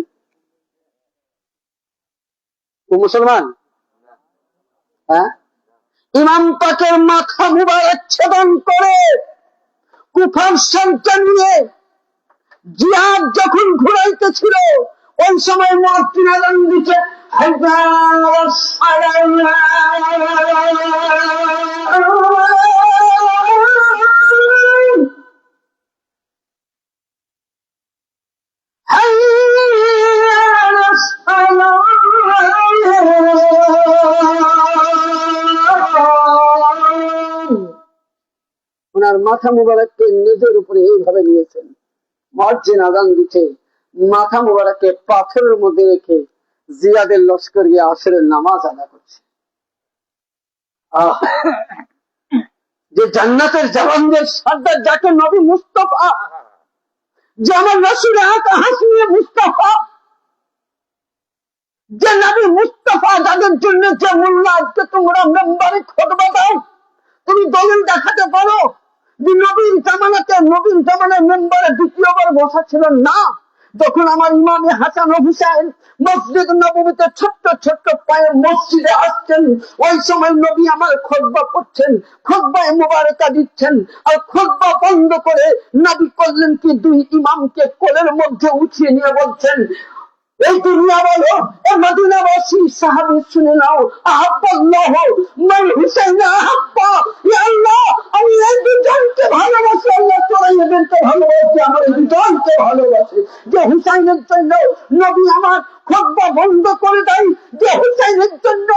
ও মুসলমান। হ্যাঁ, ইমাম পাকের মাথা মুবারক ছেদন করে কুফার সন্তান নিয়ে জিহাদ যখন ঘুরাইতেছিল, ওই সময় মুয়াজ্জিন আযান দিতে ওনার মাথা মুবারককে নিজের উপরে এইভাবে নিয়েছেন। মুয়াজ্জিন আযান দিতে মাথা মুবারককে পাথরের মধ্যে রেখে জিয়াদের লস্কর গিয়ে আসরের নামাজ আদা করছে। যে জান্নাতের জওয়ানদের সর্দার, যাকে নবী মুস্তাফা, যে আমার রাসূল হাসমিয়ে মুস্তাফা, যে নবী মুস্তাফা, যাদের জন্য যে মোল্লা আজকে তোমরা মেম্বারে খুতবা দাও, তুমি দলিল দেখাতে পারো যে নবীর জামানায় মেম্বারে দ্বিতীয়বার বসা ছিল না। যখন আমার ইমামে হাসান ও হুসাইন মসজিদ নববীতে ছোট্ট ছোট্ট পায়ে মসজিদে আসছেন, ওই সময় নবী আমার খুতবা পড়ছেন, খুতবায় মুবারকা দিচ্ছেন। আর খুতবা বন্ধ করে নবী করলেন কি, দুই ইমামকে কোলের মধ্যে উঠিয়ে নিয়ে বলছেন, এই দুনিয়া বলো, এ মদিনাবাসী সাহাবী শুনে নাও, আহাব্বাল্লাহ মান হুসাইন আহাব্বা, ইয়া আল্লাহ আমি এই দুজনকে ভালোবাসি, আল্লাহ তোরা এদেরকে ভালোবাসি, আমার এই দুজনকে ভালোবাসি। যে হুসাইনের জন্য নবী আমার খুতবা বন্ধ করে দেয়, যে হুসাইনের জন্য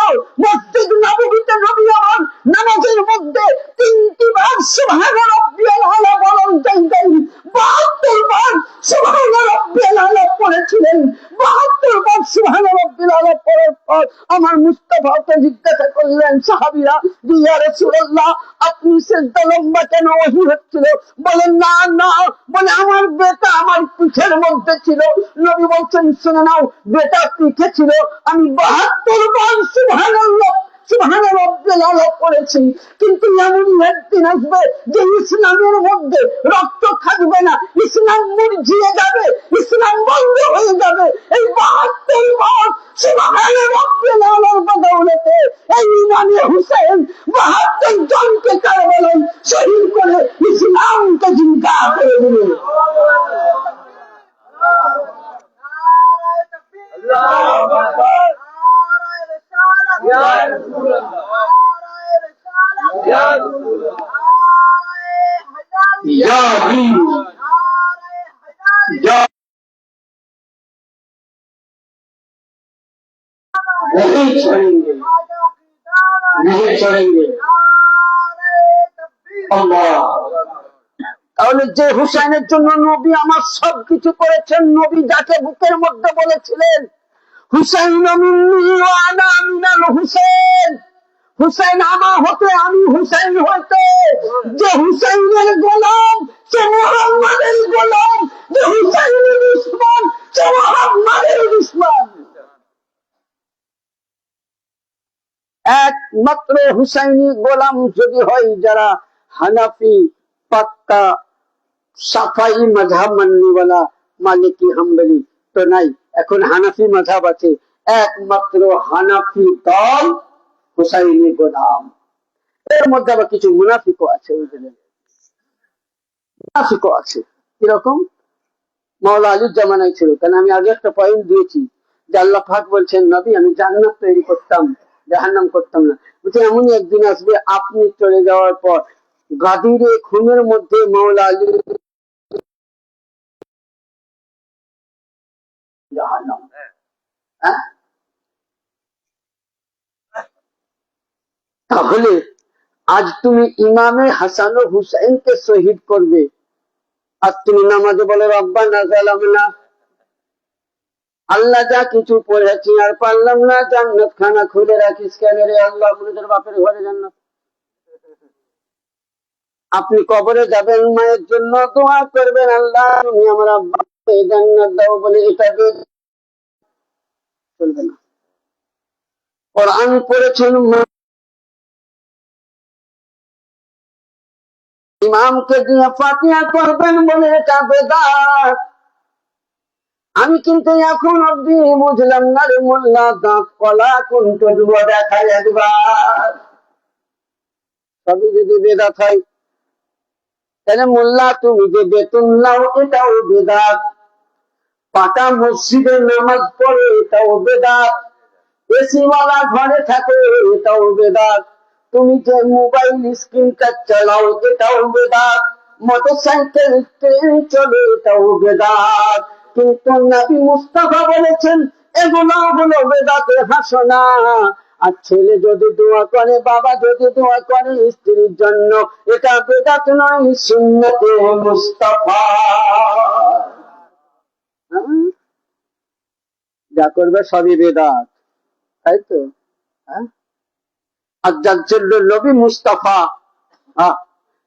মসজিদ নববীতে নবী আমার নামাজের মধ্যে 3টি বার সুবহান রাব্বিয়াল আলা বলেন, 72 বার সুবহান রাব্বিয়াল আলা পড়েছিলেন। 72 বার সুবহান রাব্বিয়াল আলা পড়ার পর আমার মুস্তাফাকে জিজ্ঞাসা করলেন সাহাবীরা, ইয়া রাসূলুল্লাহ আপনি সিজদা লম্বা কেন? ওহী হচ্ছিল। বলেন না না, বলে আমার বেটা আমার পিঠের মধ্যে ছিল। নবী বলছেন শুনে নাও, বেটা পিঠে ছিল, আমি 72 বার সুবহানাল্লাহ সুবহান রাব্বিয়াল আলা পড়েছি। কিন্তু এমন একদিন আসবে যে ইসলামের মধ্যে রক্ত থাকবে না, ইসলাম মুরঝিয়ে যাবে, ইসলাম বন্ধ হয়ে যাবে। এই 72 বার সুবহান রাব্বিয়াল আলার বদৌলতে এই ইমামে হুসাইন 72 জনকে কারবালায় শহীদ করে ইসলামকে জিন্দা করে দিলেন। আল্লাহু আকবার। नहीं छोड़ेंगे, नहीं छोड़ेंगे। তাহলে যে হুসাইনের জন্য নবী আমার সবকিছু করেছেন, নবী যাকে বুকের মধ্যে বলেছিলেন হুসাইন মিন্নি ওয়া আনা মিনাল হুসেন, হুসাইন আমার হতে আমি হুসাইন হইতে, যে হুসাইনের গোলাম সে মুহাম্মাদের গোলাম, যে হুসাইনের দুশমন সে মুহাম্মাদের দুশমন। একমাত্র হুসাইনি গোলাম যদি হয় যারা হানাফি পাক্কা সাফাই মাযহাব মাননেওয়ালা মালিকি হাম্বলি, তো নাই, এখন হানাফি মাযহাব আছে, একমাত্র হানাফি দল হুসাইনি গোলাম। এর মধ্যে আবার কিছু মুনাফিকও আছে, বুঝলেন, মুনাফিকও আছে। কিরকম? মাওলা আলীর জামানায় ছিল। কেন আমি আগে একটা পয়েন্ট দিয়েছি যে আল্লাহ পাক বলছেন, নবী আমি জান্নাত তৈরি করতাম, জাহান্নাম করতাম না। বলছে এমনই একদিন আসবে আপনি চলে যাওয়ার পর গাদিরে খুনের মধ্যে মাওলা আলী জাহান্নাম। হ্যাঁ, তাহলে আজ তুমি ইমামে হাসান ও হুসাইনকে শহীদ করবে, আর তুমি নামাজে বলে রব্বানা যালামনা, আল্লাহ যা কিছু পড়েছি আর পারলাম না, জান্নাত খানা খুলে রাখিস কেন রে আল্লাহ, মুনিদের বাপের ঘরে জান্নাত। আপনি কবরে যাবেন, মায়ের জন্য দোয়া করবেন, আল্লাহ তুমি আমার আব্বাকে জান্নাত দাও বলে, এটা চলবে না। কোরআন পড়েছেন, ইমামকে দিয়ে ফাতিহা করবেন বলে, এটা বেদাত। আমি কিন্তু এখন অব্দি বুঝলাম না রে মোল্লা, দাঁত কলা কোনটা দিব দেখাই একবার। সবই যদি বেদাত হয়, তাহলে মোল্লা তুমি যে বেতন নাও এটাও বেদাত, পাকা মসজিদে নামাজ পড়ে এটাও বেদাত, এসিওয়ালা ঘরে থাকে এটাও বেদাত, তুমি যে মোবাইল স্ক্রিন টাচ চালাও এটাও বেদাত, মোটরসাইকেল ট্রেন চলে এটাও বেদাত। কিন্তু নবী মুস্তাফা বলেছেন এগুলো হলো বেদাতের হাসনা। আর ছেলে যদি দোয়া করে, বাবা যদি দোয়া করে স্ত্রীর জন্য, এটা বেদাত নয়, সুন্নতে মুস্তাফা। যা করবে সবই বেদাত, তাই তো? হ্যাঁ, আর যার জন্য নবী মুস্তাফা,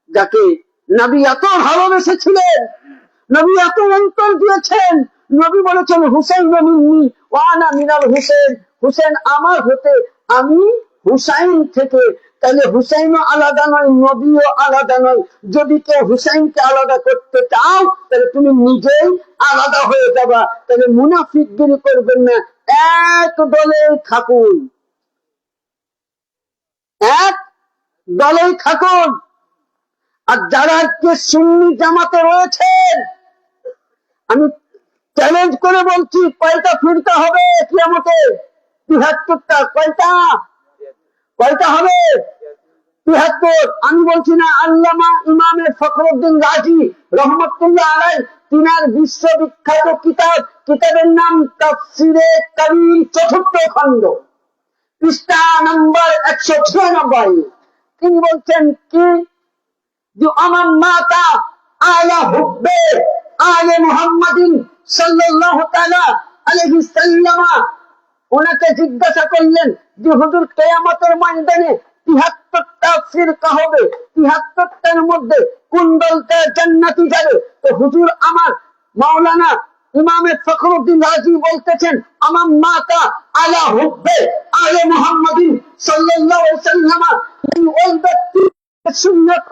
যাকে নবী এত ভালোবেসেছিলেন, নবী এত অন্তর দিয়েছেন, নবী বলেছেন হুসাইন মিন্নি ওয়া আনা মিনাল হুসেন, হুসেন আমার হতে আমি হুসাইন থেকে। তাহলে হুসাইনও আলাদা নয়, নবীও আলাদা নয়। যদি কেউ হুসাইনকে আলাদা করতে চাও, তাহলে তুমি নিজেই আলাদা হয়ে যাবা। তাহলে মুনাফিকগিরি করবেন না, এক দলে থাকুন, এক দলে থাকুন। আর যারা আজকে সুন্নি জামাতে রয়েছেন, আমি চ্যালেঞ্জ করে বলছি, কয়টা ফিরতে হবে কিয়ামতে? ৭৩টা। কয়টা হবে? ৭৩। আমি বলছি না, আল্লামা ইমামে ফখরুদ্দিন রাজি রহমতুল্লাহ আলাই, তিনার বিশ্ববিখ্যাত কিতাবের নাম তাফসিরে কাবীর, ৪র্থ খণ্ড, পৃষ্ঠা নম্বর ১৯৬। তিনি বলছেন কি, जो अमन माता आला हुब्बे आले मुहम्मदिन सल्लल्लाहु ताला अलैहि सल्लम, ওনাকে জিজ্ঞাসা করলেন যে হুজুর কিয়ামতের ময়দানে ৭৩টা ফিরকা হবে, ৭৩টার মধ্যে কোন দলটা জান্নাতি যাবে? তো হুজুর আমার মাওলানা ইমামে ফখরুদ্দিন রাজি বলতেছেন, আমার মাতা আলা হুব্বে আলে মুহাম্মাদিন সাল্লাল্লাহু আলাইহি সাল্লাম, ওই ব্যক্তি সুন্নাত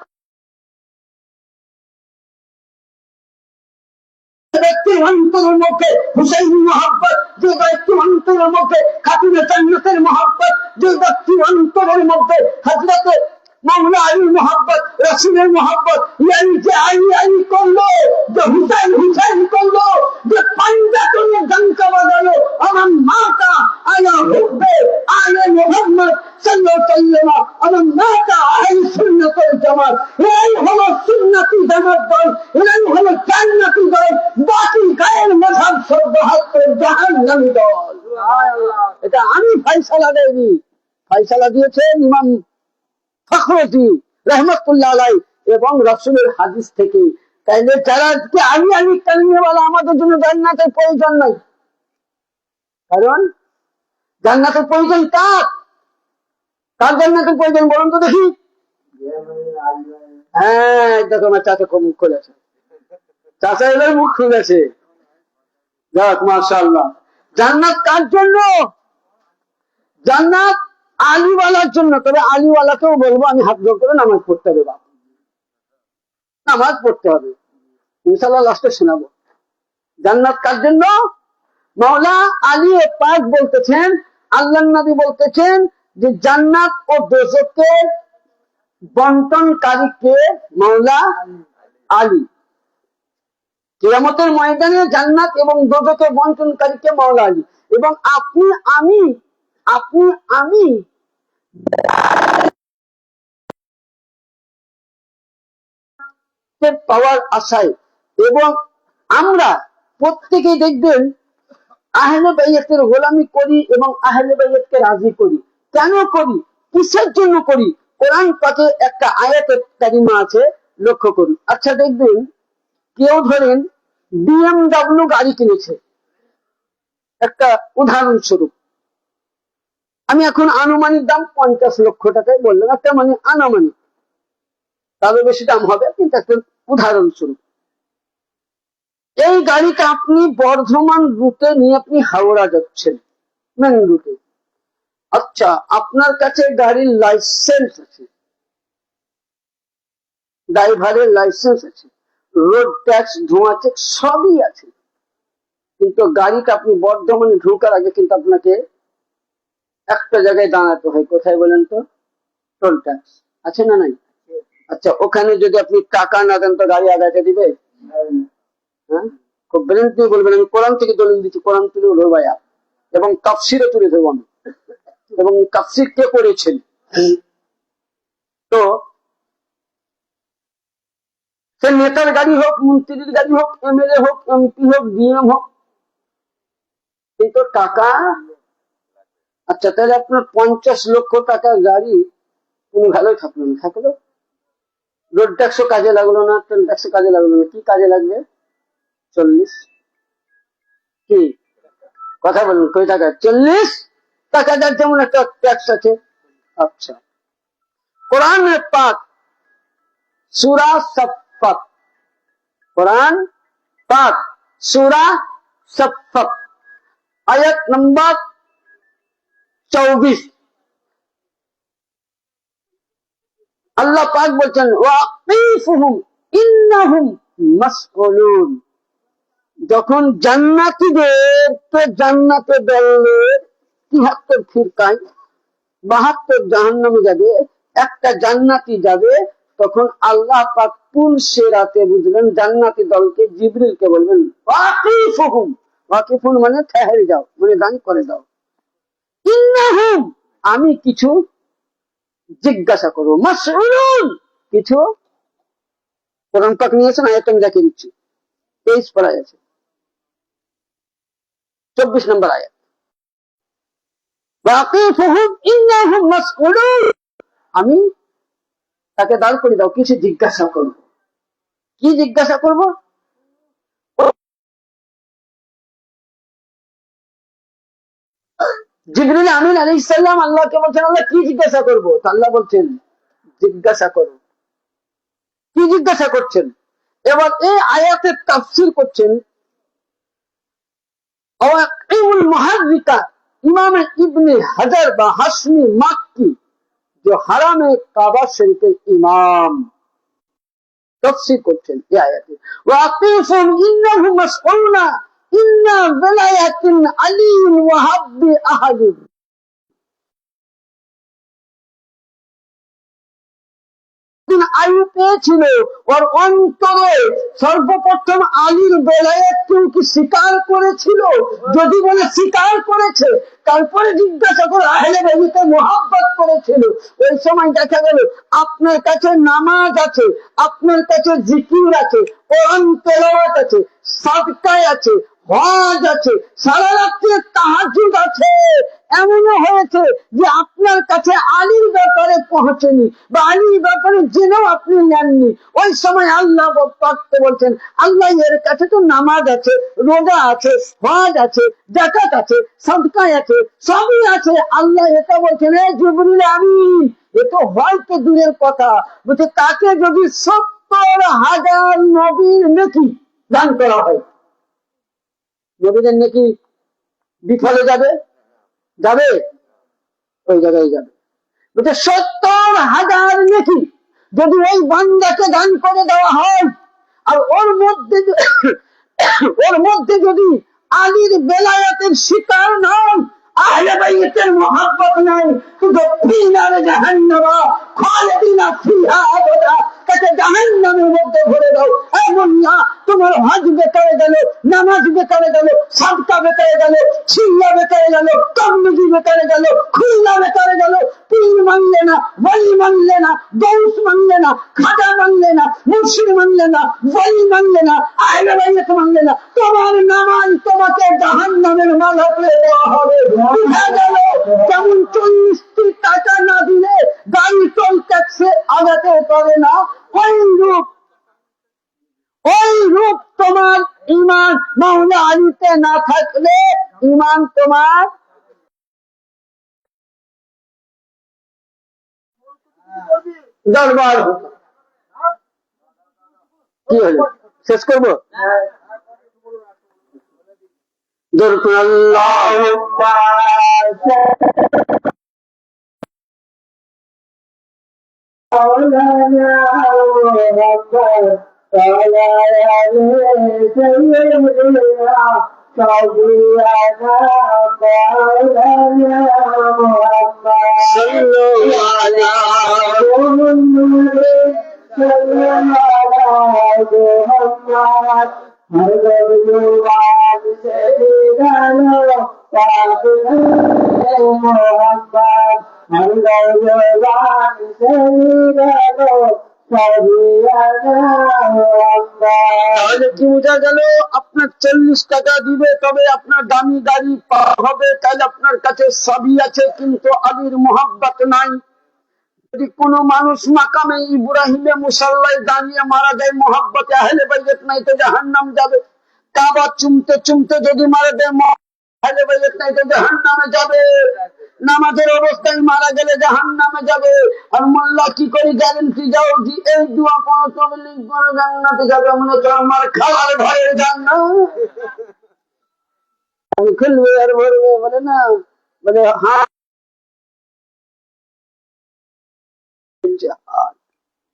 ব্যক্তির অন্তরের মধ্যে হুসাইনি মহব্বত, যে ব্যক্তির অন্তরের মধ্যে খাতুনে জান্নাতের মহব্বত, যে ব্যক্তির অন্তরের মধ্যে হযরতে মাওলা আলীর মহব্বত, রাসূলের মহব্বত, ইয়ানি যে আলী করলো, যে হুসাইন করলো, যে পাঞ্জাতনে ডঙ্কা বাজালো, আমার মাতা আলা হুব্বে আলে মুহাম্মদ সাল্লাল্লাহু আলাইহি ওয়াসাল্লাম, আমার মাতা আহলে সুন্নাত ওয়াল জামাত, এই হলো সুন্নতি জামাত দল, এই হলো জান্নাতি দল। বাকি গায়ের মাযহাব সব ৭২ জাহান্নামী দল। এটা আমি ফয়সালা দেইনি, ফয়সালা দিয়েছেন ইমাম ফখরুদ্দিন রহমতুল্লাহ আলাই এবং রাসূলের হাদিস থেকে। তাইলে যারা আলী কালিমাওয়ালা, আমাদের জন্য জান্নাতের প্রয়োজন নাই, কারণ জান্নাতের প্রয়োজন কার? কার জান্নাতের প্রয়োজন বলুন তো দেখি? হ্যাঁ, দেখো আমার চাচা মুখ খুলেছে, চাচা এবার মুখ খুলেছে। যাক, মাশাআল্লাহ। জান্নাত কার জন্য? জান্নাত আলিওয়ালার জন্য। তবে আলিওয়ালাকেও বলবো আমি হাত জোর করে নামাজ পড়তে হবে, বাবা নামাজ পড়তে হবে, ইনশাআল্লাহ লাস্টে শোনাবো। জান্নাত কার জন্য? মাওলা আলী পাক বলতেছেন, আল্লাহ নবী বলতেছেন যে জান্নাত ও দোজখের বন্টনকারী কে? মাওলা আলী। কিয়ামতের ময়দানে জান্নাত এবং দোজখের বন্টনকারী কে? মাওলা আলী। এবং আপনি আমি পাওয়ার আশায়, এবং আমরা প্রত্যেকেই দেখবেন আহলে বাইতের গোলামি করি এবং আহলে বাইতকে রাজি করি। কেন করি? কিসের জন্য করি? কোরআন পাকে একটা আয়াতে কারিমা আছে, লক্ষ্য করুন। আচ্ছা, দেখবেন কেউ ধরেন BMW গাড়ি কিনেছে, একটা উদাহরণস্বরূপ, আমি এখন আনুমানিক দাম 50 লক্ষ টাকায় বললাম, একটা মানে আনুমানিক, তারও বেশি দাম হবে, কিন্তু একটা উদাহরণস্বরূপ। এই গাড়িটা আপনি বর্ধমান রুটে নিয়ে আপনি হাওড়া যাচ্ছেন, মেন রুটে। আচ্ছা, আপনার কাছে গাড়ির লাইসেন্স আছে, ড্রাইভারের লাইসেন্স আছে, রোড ট্যাক্স, ধোঁয়া ট্যাক্স সবই আছে, কিন্তু গাড়িটা আপনি বর্ধমানে ঢোকার আগে কিন্তু আপনাকে একটা জায়গায় দাঁড়াতে হয়। কোথায় বলেন তো? টোল ট্যাক্স আছে না নাই? আচ্ছা, ওখানে যদি আপনি টাকা না দেন তো গাড়ি আগাতে দিবে? হ্যাঁ, খুব ব্রেন দিয়ে বলবেন আমি কোরআন থেকে দলিল দিচ্ছি, কোরআন তুলে ভাইয়া, এবং তাফসিরে তুলে ধরবো আমি, এবং তাফসির কে করেছেন। তো সে নেতার গাড়ি হোক, মন্ত্রীর গাড়ি হোক, MLA হোক, MP হোক, DM হোক, কিন্তু টাকা। আচ্ছা, তাহলে আপনার 50 লক্ষ টাকার গাড়ি কোনো ভালোই থাকলো না, থাকলো রোড ট্যাক্সও কাজে লাগলো না, ট্রেন ট্যাক্সও কাজে লাগলো না, কি কাজে লাগবে? 40 কি কথা বলুন, কই টাকা? 40 টাকা যার যেমন একটা ট্যাক্স আছে। আচ্ছা, কোরআন পাক সূরা সাফফাত, কোরআন পাক সূরা সাফফাত আয়াত নম্বর 24, আল্লাহ পাক বলছেন ওয়াকিফুহুম ইন্নাহুম মাসউলুন। যখন জান্নাতীদেরকে জান্নাতে বললে 73 ফিরকায় 72 জাহান্নামে যাবে, একটা জান্নাতি যাবে, তখন আল্লাহ পাক পুলসিরাতে, বুঝলেন, জান্নাতি দলকে জিবরিলকে বলবেন ওয়াকিফুহুম, ওয়াকিফুন মানে ঠেহরে যাও, মানে দাঁড় করে দাও, ইন্নাহুম আমি কিছু জিজ্ঞাসা করবো, মাসউলুন কিছু। কোরআন পাক নিয়েছেন, আয়াতটা আমি দেখিয়ে দিচ্ছি, 23 পড়া আছে, 24 নম্বর আয়াত। ওয়াকিফুহুম ইন্নাহুম মাসউলুন, আমি তাকে দাঁড় করে দাও, কিছু জিজ্ঞাসা করব। কি জিজ্ঞাসা করব? জিবরিল আমিন আলাইহিস সালাম আল্লাহকে বলছেন, আল্লাহ কি জিজ্ঞাসা করব? আল্লাহ বলছেন জিজ্ঞাসা করো। কি জিজ্ঞাসা করছেন? এবার এই আয়াতের তাফসীর করছেন আওয়াকিবুল মুহাদ্দিকা ইমাম ইবনে হাজার বা হাশমি মাক্কি, जो हरामे काबा शरीफের ইমাম, তাফসীর করছেন এই আয়াতে ওয়াকিফুম ইন্নাহুম মাসউলুনা ইন্না ওয়ালায়াতিন আলিয়্যুন ওয়া হাব্বি আহাদি। আয়ু পেয়েছিল, ওর অন্তরে সর্বপ্রথম আলীর বেলায়েত কেউ কি স্বীকার করেছিল? যদি বলে স্বীকার করেছে, তারপরে জিজ্ঞাসা করে আহলে বাইতে মুহাব্বত করেছিল। ওই সময় দেখা গেল আপনার কাছে নামাজ আছে, আপনার কাছে জিকির আছে, কোরআন তেলাওয়াত আছে, সাদকায় আছে, হজ আছে, সারা রাত্রে তাহাজ্জুদ আছে, এমনও হয়েছে যে আপনার কাছে আলীর ব্যাপারে পৌঁছেনি বা আলীর ব্যাপারে জেনেও আপনি নেননি, ওই সময় আল্লাহ পাককে বলছেন, আল্লাহ এর কাছে তো নামাজ আছে, রোজা আছে, হজ আছে, যাকাত আছে, সাদকা আছে, সবই আছে। আল্লাহ এটা বলছেন, এ জিবরিল আমিন, এ তো হয়তো দূরের কথা, বলছে তাকে যদি 70,000 নবীর নেকি দান করা হয়, নবীদের নেকি বিফলে যাবে? যাবে? ওই জায়গায় যাবে। বলছে 70,000 নেকি যদি ওই বান্দাকে দান করে দেওয়া হয়, আর ওর মধ্যে যদি আলীর বেলায়েতের শিকার নয়, আহলে বাইতের মহব্বত নাই, শুধু ফিনার জাহান্নামা খালিদিনা ফিহা আবাদা, তাকে জাহান্নামের মধ্যে ভরে দাও। এমন না তোমার হজ বেকারে গেল, নামাজ বেকারে গেল, সাদকা বেকারে গেল, ছিল্লা বেকারে গেল, তাবলীগি বেকারে গেল, খুলনা বেকারে গেল, পীর মানলে না, ওয়ালি মানলে না, গৌস মানলে না, খাজা মানলে না, মুর্শিদ মানলে না, ওয়ালি মানলে না, আহলে বাইত মানলে না, তোমার নামাজ তোমাকে জাহান্নামের মালা করে দেওয়া হবে। বুঝা গেল কেমন 40টি টাকা না দিলে গাড়ি টোল ট্যাক্সে আগাতে পারে না। ওই রূপ তোমার ইমান মাওলা আলীতে না থাকলে ইমান তোমার দরবার হতো। কি হলো, শেষ করবো? দরুদ আল্লাহুম্মা সাল্লাল্লাহু তাহলে কি বোঝা গেল? আপনার 40 টাকা দিবে তবে আপনার দামি গাড়ি হবে, তাহলে আপনার কাছে সবই আছে কিন্তু আলীর মোহাব্বত নাই। যদি কোন মানুষ মাকামে ইব্রাহিমে মুসাল্লায় দাঁড়িয়ে মারা যায়, মোহাব্বতে আহলে বাইত নাই তো জাহান্নাম যাবে। কাবা চুমতে চুমতে যদি মারা যায়, আহলে বাইত নাই তো জাহান্নামে যাবে। নামাজের অবস্থায় মারা গেলে জাহান্নামে যাবে। আর মোল্লা কি করে গ্যারেন্টি যাও যে এই দোয়া পড়ো তবে লিখবো জান্নাতে যাবে? মনে তো আমার খাওয়ার ভয়ে জান্নাত আমি খুলবে আর ভরবে, বলে না, বলে হ্যাঁ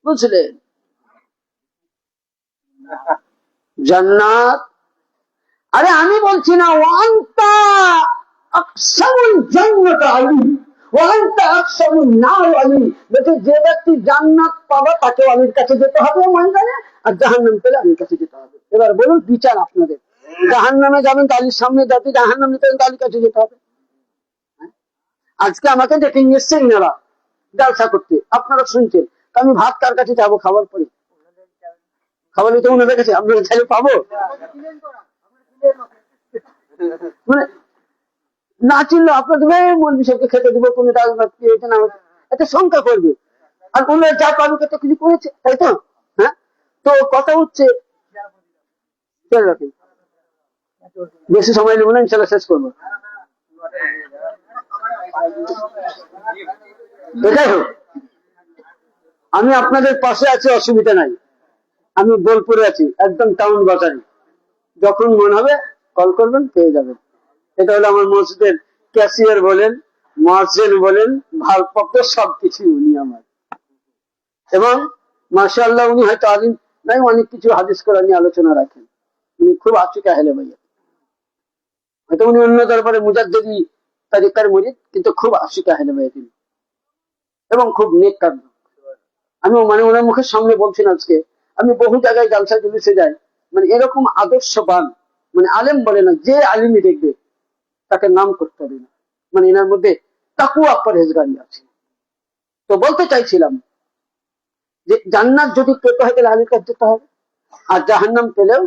বুঝলেন। জান্নাত, আরে আমি বলছি না ওয়ান্তা আকসামুল জান্নাত আলী ওয়ান্তা আকসামুন নার আলী, যে ব্যক্তি জান্নাত পাবে তাকে আলীর কাছে যেতে হবে ময়দানে, আর জাহান্নাম পেলে আলীর কাছে যেতে হবে। এবার বলুন বিচার আপনাদের, জাহান্নামে যাবেন তো আলীর সামনে, যাতে জাহান্নাম নিতে আলীর কাছে যেতে হবে। আজকে আমাকে ডেকে নিয়ে এসছেন এনারা জালসা করতে, আপনারা শুনছেন, আমি ভাত কার কাছে যাবো? খাবার পরে খাবার নিতে ওনাদের কাছে আপনাদের চাইলে পাবো? মানে না চিনলো আপনাদের মৌলবি সাহেবকে খেতে দিব, কোনটা একটা শঙ্কা করবে, আর ওনারা যা পাবে তো কিছু করেছে, তাই তো? হ্যাঁ, তো কথা হচ্ছে, রাখেন, বেশি সময় নেবো না, ইনশাল্লাহ শেষ করবো। যাই হোক, আমি আপনাদের পাশে আছি, অসুবিধা নাই। আমি বোলপুরে আছি, একদম টাউন বাজারে, যখন মন হবে কল করবেন, পেয়ে যাবেন। এটা হলো আমার মসজিদের ক্যাশিয়ার বলেন, মুয়াজ্জিন বলেন, ভারপ্রাপ্ত সবকিছু উনি আমার। এবং মাশাআল্লাহ উনি হয়তো আলিম নাই, অনেক কিছু হাদিস কোরআন নিয়ে আলোচনা রাখেন। উনি খুব আশিক আহলে বাইত, হয়তো উনি অন্য দরবারে মুজাদ্দিদি তারিকার মুরিদ, কিন্তু খুব আশিক আহলে বাইত এবং খুব নেককার। আমি মানে ওনার মুখের সামনে বলছি না, আজকে আমি বহু জায়গায় জালসা জুলুসে যাই, মানে এরকম আদর্শবান, মানে আলেম বলে না, যে আলিমই দেখবে তাকে নাম করতে হবে না, মানে এনার মধ্যে তাকুয়া পরহেজগারি আছে। তো বলতে চাইছিলাম যে জান্নাত যদি পেতে হয় তাহলে আলীর কাছে যেতে হবে, আর জাহান্নাম পেলেও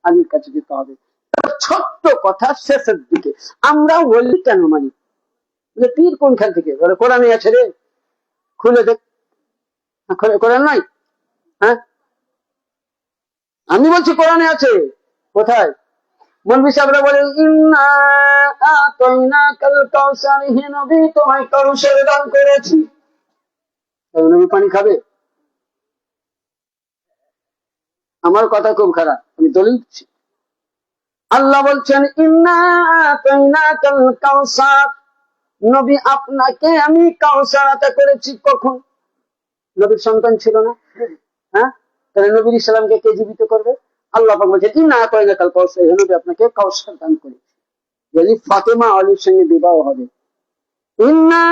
আলীর কাছে যেতে হবে। ছোট্ট কথা শেষের দিকে, আমরা ওলি কেন মানি? পীর কোনখান থেকে? কোরআনে আছে রে, খুলে দেখ, কোরআন নাই? হ্যাঁ, আমি বলছি কোরআনে আছে। কোথায়? মৌলভী সাহেবরা বলে ইন্না আতাইনাকাল কাউসার, হে নবী তোমায় কাউসার দান করেছি। নবী পানি খাবে? আমার কথা খুব খারাপ, আমি দলিল দিচ্ছি। আল্লাহ বলছেন ইন্না আতাইনাকাল কাউসার, নবী আপনাকে আমি কাউসার আতা করেছি। কখন? নবীর সন্তান ছিল না? হ্যাঁ, তাহলে নবীর ইসলামকে কে জীবিত করবে? আল্লাহ পাক বলছেন ইন্না আতাইনাকাল কাউসার, হে নবী আপনাকে কাউসার দান করেছি। যদি ফাতেমা আলীর সঙ্গে বিবাহ হবে, ইন্না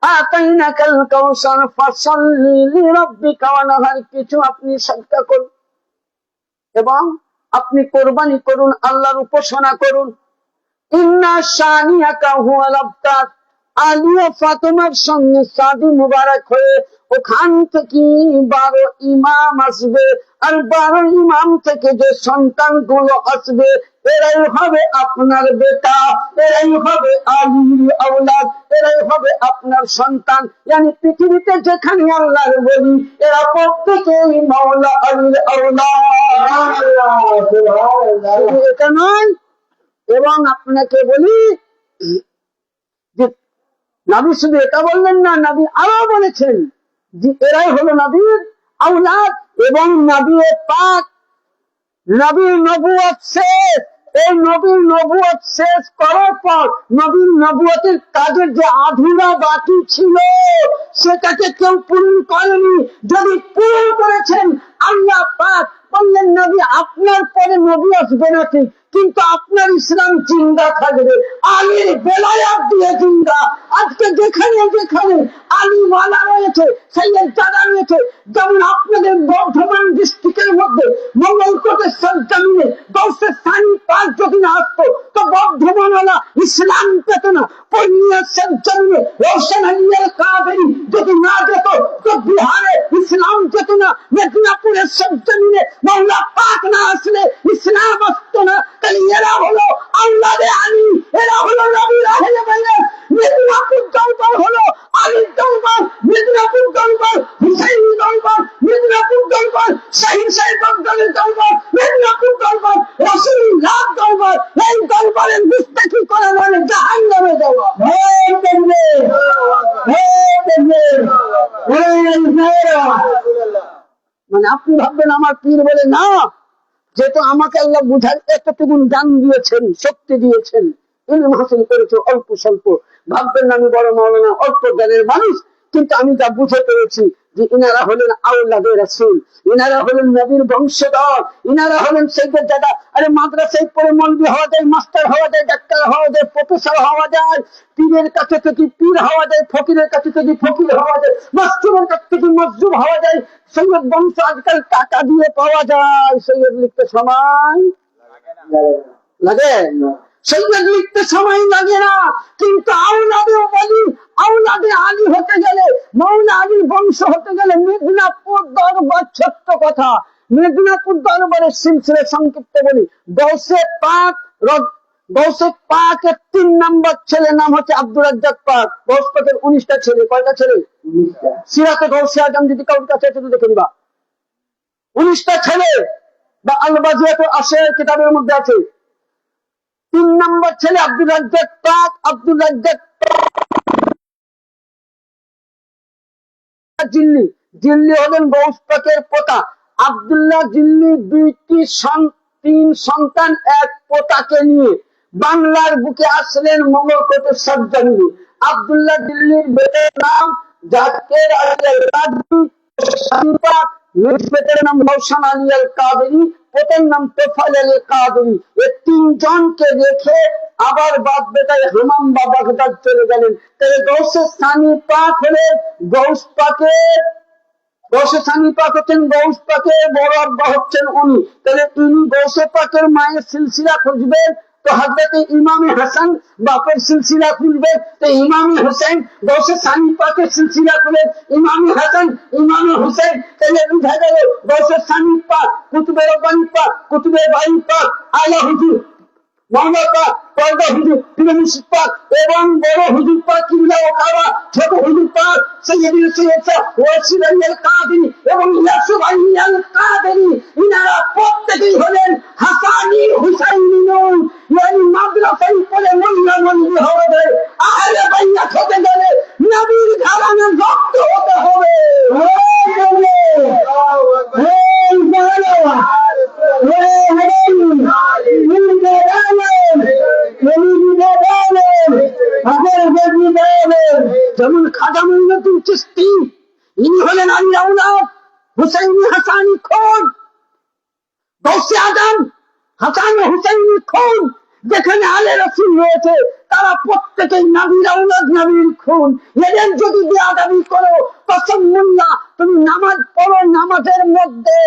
আতাইনাকাল কাউসার ফাসাল্লি লিরাব্বিকা ওয়ানহার, কিছু আপনি সাদকা করুন এবং আপনি কোরবানি করুন, আল্লাহর উপাসনা করুন। ইন্না শানিয়াকা হুয়াল আবতার, আলী ও ফাতেমার সঙ্গে শাদী মুবারক হয়ে ওখান থেকে 12 ইমাম আসবে, আর 12 ইমাম থেকে যে সন্তান গুলো আসবে এরাই হবে আপনার বেটা, এরাই হবে আলীর আওলাদ, এরাই হবে আপনার সন্তান। yani পৃথিবীতে যেখানে আল্লাহর বলি এরা প্রত্যেকেই মাওলা আলীর আওলাদ। শুধু এটা নয়, এবং আপনাকে বলি যে নবী শুধু এটা বললেন না, নবী আরো বলেছেন যে এরাই হলো নবীর আওলাদ। এবং নবী পাক, নবীর নবুয়ত শেষ, এই নবীর নবুয়ত শেষ করার পর নবীর নবুয়তের কাজের যে আধুরা বাকি ছিল সেটাকে কেউ পূরণ করেনি। যদি পূরণ করেছেন আল্লাহ পাক বললেন নবী আপনার পরে নবী আসবে না ঠিক, কিন্তু আপনার ইসলাম জিন্দা থাকবে, আলীর বেলায়াত দিয়ে জিন্দা। আজকে যেখানে যেখানে আলীওয়ালা রয়েছে, সাইয়েদজাদা রয়েছে, যেমন আপনাদের বর্ধমান ডিস্ট্রিক্টের মধ্যে মঙ্গলকোটের সরজমিনে গৌসে সানি পাক যদি না আসতো তো বর্ধমানওয়ালা ইসলাম পেত না। পূর্ণিয়ার সরজমিনে রোশন আলিয়াল কাদেরী যদি না যেত তো বিহারে ইসলাম যেত না। মেদিনীপুরের সরজমিনে মওলা পাক না আসলে ইসলাম আসতো না। তাহলে এরা হলো আওলাদে আলী, এরা হলো নবীর আহলে বাইত। মেদিনীপুর দরবার হলো আলীর দরবার, মেদিনীপুর দরবার হুসাইনি দরবার, মেদিনীপুর দরবার শাহীন সাহেব আব্দুলের দরবার, মেদিনীপুর দরবার রাসূলুল্লাহ দরবার। এই দরবারের গুস্তাখি করা মানে জাহান্নামে যাওয়া। মানে আপনি ভাববেন আমার পীর বলে না, যেহেতু আমাকে আল্লাহ বুঝার এতটুকু জ্ঞান দিয়েছেন, শক্তি দিয়েছেন, ইলম হাসিল করেছে অল্প স্বল্প, ভাববেন না আমি বড় মাওলানা, অল্প জ্ঞানের মানুষ। কিন্তু আমি যা বুঝে পেরেছি যে ইনারা হলেন আওলাদে রাসূল, ইনারা হলেন নবীর বংশধর, ইনারা হলেন সাইয়েদজাদা। আরে মাদ্রাসায় পড়ে মৌলভী হওয়া যায়, মাস্টার হওয়া যায়, ডাক্তার হওয়া যায়, প্রফেসর হওয়া যায়, পীরের কাছে থেকে পীর হওয়া যায়, ফকিরের কাছে থেকে ফকির হওয়া যায়, মজদুরের কাছ থেকে মজদুর হওয়া যায়। সৈয়দ বংশ আজকাল টাকা দিয়ে পাওয়া যায়, সৈয়দ লিখতে সময় লাগে না, সৈয়দ লিখতে সময় লাগে না। কিন্তু আওলাদে বলি, আওলাদে আলী হতে গেলে, মাওলা আলীর বংশ হতে গেলে মেদিনীপুর দরবার, ছোট্ট কথা, মেদিনীপুর দরবারের সিলসিলা সংক্ষিপ্ত বলি। গৌসে পাকের 3 নম্বর ছেলে নাম হচ্ছে আব্দুর রাজ্জাক পাক। গৌস পাকের 19টা ছেলে, কয়টা ছেলে? 19টা। সিরাতে গৌসে আজম যদি কারোর কাছে আছে দেখে নিবা, 19টা ছেলে, বা আল বাজিয়াত আশার কিতাবের মধ্যে আছে। 3 নম্বর ছেলে আব্দুর রাজ্জাক পাক। আব্দুর রাজ্জাক জিল্লি, জিল্লি হলেন গৌস পাকের পোতা। আব্দুল্লাহ জিল্লি 3 সন্তান 1 পোতাকে নিয়ে বাংলার বুকে আসলেন মঙ্গলকোটের সরজমিনে। আব্দুল্লাহ দিল্লির বেটার নাম জাকের আলী আল কাদরি, বেটার নাম রওশন আলী আল কাদরি, পোতার নাম তোফাল আলী কাদরি। এই 3 জনকে রেখে আবার বাপ বেটায় হামাম বা বাগদাদ চলে গেলেন। তাহলে গৌসে সানি পাক হলেন গৌস পাকের, গৌসে সানি পাক হচ্ছেন গৌস পাকের বড় আব্বা হচ্ছেন উনি। তাহলে তিনি গৌসে পাকের মায়ের সিলসিলা খুঁজবেন তো হযরতে ইমামে হাসান বাপের সিলসিলা খুঁজবে, তো ইমামে হুসাইন গৌসে সানি পাকের সিলসিলা খুলে ইমামে হাসান ইমামে হুসাইন। তাহলে বুঝা গেল গৌসে সানি পাক, কুতুবে রব্বানি পাক, কুতুবে বাড়ি পাক, আলা হুজুর মোহাম্মদ পাক, পর্দা হুজুর পীর মুর্শিদ পাক এবং বড় হুজুর পাক কিবলা ও কাবা, ছোট হুজুর পাক সৈয়দুল সৈয়দ ওয়াসিল আল কাদেরী এবং ইয়াসুফ আল কাদেরী, ইনারা প্রত্যেকেই হলেন হাসানি হুসাইনি নূর। এই মাদ্রাসায় পড়ে মোল্লা মন্দির হবে, আহলে বাইত হতে গেলে নবীর ঘরানার ভক্ত হতে হবে। যেমন খাজা মঈনুদ্দিন চিশতি, ইনি হলেন আলী আওলাদ হুসাইনি হাসানি খুন, গৌসে আজম হাসান হুসাইনি খুন। যেখানে আলে রাসূল রয়েছে তারা প্রত্যেকেই নবীর আওলাদ, নবীর খুন। এদের যদি বেয়াদবি করো, কসমুল্লাহ তুমি নামাজ পড়ো, নামাজের মধ্যে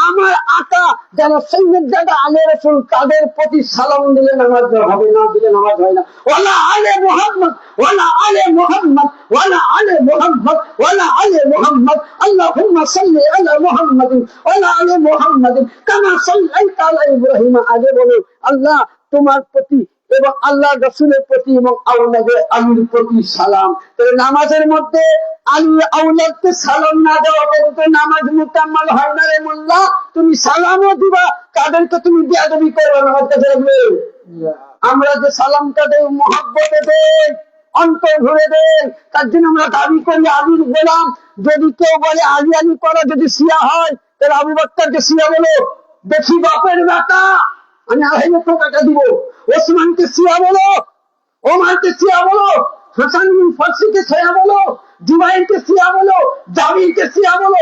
আমার আকা যারা সৈয়দ দাদা আলে রাসূল তাদের প্রতি সালাম দিলে নামাজ হবে, না দিলে নামাজ হয় না। ওয়ালা আলে মুহাম্মদ, ওয়ালা আলে মুহাম্মদ, ওয়ালা আলে মুহাম্মদ, ওয়ালা আলে মুহাম্মদ, আল্লাহুম্মা সাল্লি আলা মুহাম্মাদিন ওয়ালা আলে মুহাম্মাদিন কামা সাল্লাইতা আলা ইব্রাহিম। আগে বলো আল্লাহ তোমার প্রতি এবং আল্লাহ রাসূলের প্রতি এবং আওলাদে আলীর প্রতি সালাম। তবে নামাজের মধ্যে আলী আওলাদকে সালাম না দেওয়া পর্যন্ত নামাজ মুকাম্মাল হয় না রে মোল্লা। তুমি সালামও দিবা, তাদেরকে তুমি বেয়াদবি করবে না। আমরা যে সালামটা দেই মহব্বতে দেই, অন্তর ভরে দেই, তার জন্য আমরা দাবি করি আলীর গোলাম। যদি কেউ বলে আলী আলী করা যদি শিয়া হয়, তাহলে আবু বকরকে শিয়া বলো। দেখি বাপের বেটা, আমি 250 টাকা দিব। ওসমানকে শিয়া বলো, ওমরকে শিয়া বলো, হাসান বিন ফারসিকে শিয়া বলো, জুবাইরকে শিয়া বলো, জাবিরকে শিয়া বলো।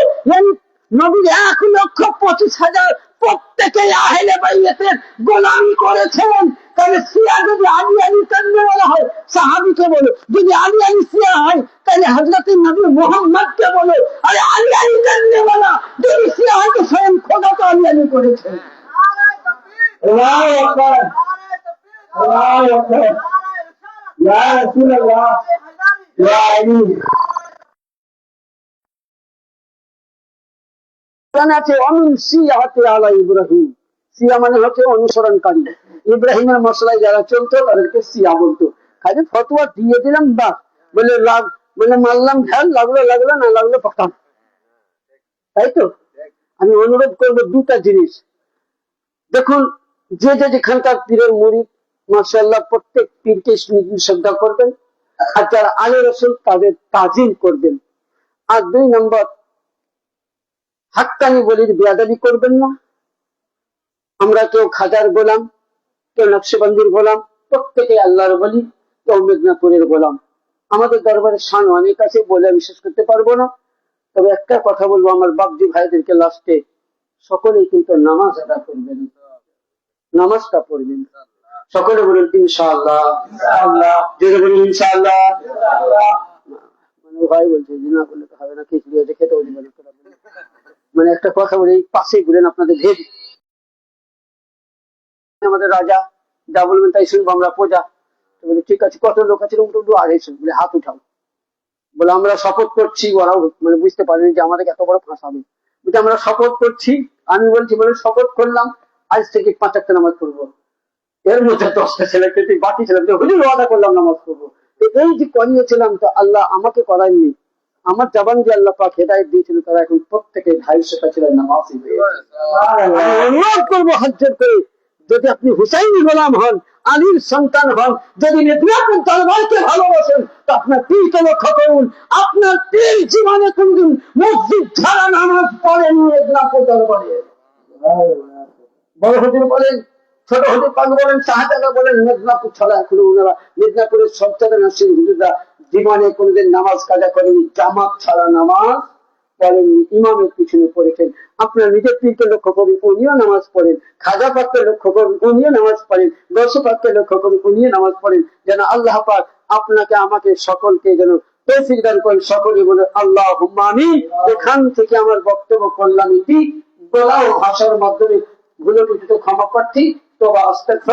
নবীর 1,25,000 প্রত্যেকেই আহলে বাইতের গোলামি করেছেন। তাহলে শিয়া যদি আলী আলী করনে বলা হয়, সাহাবীকে বলো। যদি আলী আলী শিয়া হয়, তাহলে হযরত নবী মুহাম্মদকে বলো। আরে আলী আলী করনে বলা যদি শিয়া হয়, তো স্বয়ং খোদা তো আলী আলী করেছেন। আল্লাহু আকবার, আল্লাহু আকবার, ইয়া রাসূলুল্লাহ, ইয়া আলী। আছে অমিন শিয়াতে আলা ইব্রাহিম, শিয়া মানে হচ্ছে অনুসরণকারী। ইব্রাহিমের মশলায় যারা চলতো তাদেরকে শিয়া বলতো। খালি ফতোয়া দিয়ে দিলাম বা বলে বলে মারলাম, ঢাল লাগলো লাগলো, না লাগলো পাকাম। তাই তো আমি অনুরোধ করবো দুটা জিনিস। দেখুন, যে যেখানকার পীরের মুরিদ মাশাআল্লাহ প্রত্যেক পীরকে শ্রদ্ধা করবেন, আর যারা আলে রাসূল তাদের তাজিম করবেন। আর 2 নম্বর, হাক্কানি বলির বেয়াদবি করবেন না। আমরা কেউ খাজার গোলাম, কেউ নকশবন্দির গোলাম, প্রত্যেকে আল্লাহর বলি, কেউ মেদিনীপুরের গোলাম। আমাদের দরবারে শান অনেক আছে, বলে বিশ্বাস করতে পারবো না। তবে একটা কথা বলবো আমার বাপজি ভাইদেরকে লাস্টে, সকলেই কিন্তু নামাজ আদা করবেন, নামাজটা পড়বেন। সকলে বলুন ইনশাআল্লাহ, ইনশাআল্লাহ, জোরে বলুন ইনশাআল্লাহ। মানে ভাই বলছে যে না বললে তো হবে না, খিচুড়ি আছে খেতেও দিবেন। মানে একটা কথা বলি, পাশে ঘুরেন আপনাদের ভেদ। আমাদের রাজা যা বলবেন তাই শুনবো, আমরা প্রজা। বলে ঠিক আছে, কত লোক আছে? আড়াইশো। বলে হাত উঠাও। বলে আমরা শপথ করছি। ওরাও মানে বুঝতে পারেনি যে আমাদের এত বড় ফাঁসাবে। বলছে আমরা শপথ করছি। আমি বলছি বলে শপথ করলাম আজ থেকে 5 ওয়াক্ত নামাজ পড়বো। এর মধ্যে 10টা ছেলেকে বাকি ছিলাম, হুজুর ওয়াদা করলাম নামাজ পড়বো। এই যে করিয়েছিলাম, তো আল্লাহ আমাকে করায়নি, আমার জবান যে আল্লাহ পাক হেদায়েত দিয়েছিল, তারা এখন প্রত্যেকে 250টা ছেলের নামাজই অনুরোধ করবো হাজ্জত করে, যদি আপনি হুসাইনি গোলাম হন, আলীর সন্তান হন, যদি মেদিনীপুর দরবারকে ভালোবাসেন, তো আপনার পীরকে লক্ষ্য করুন। আপনার পীর জীবনে কোনদিন মসজিদ ছাড়া নামাজ পড়েন মেদিনীপুর দরবারে। বড় হুজুর বলেন, ছোট হুজুর পাক বলেন, শাহজাদা বলেন, মেদিনীপুর ছাড়া এখনো ওনারা মেদিনীপুরের সব জায়গায় নাসির হুজুররা জীবনে কোনদিন নামাজ কাজা করেনি, জামাত ছাড়া নামাজ পড়েননি, ইমামের পিছনে পড়েছেন। আপনার নিজের পীরকে লক্ষ্য করুন, উনিও নামাজ পড়েন। খাজা পাককে লক্ষ্য করুন, উনিও নামাজ পড়েন। গৌসে পাককে লক্ষ্য করুন, উনিও নামাজ পড়েন। যেন আল্লাহ পাক আপনাকে আমাকে সকলকে যেন তৌফিক দান করেন। সকলে বলে আল্লাহুম্মা আমিন। এখান থেকে আমার বক্তব্য করলাম এটি, গলা ও ভাষার মাধ্যমে ভুলে বুঝতে ক্ষমা প্রার্থী। তওবা আস্তাগফির।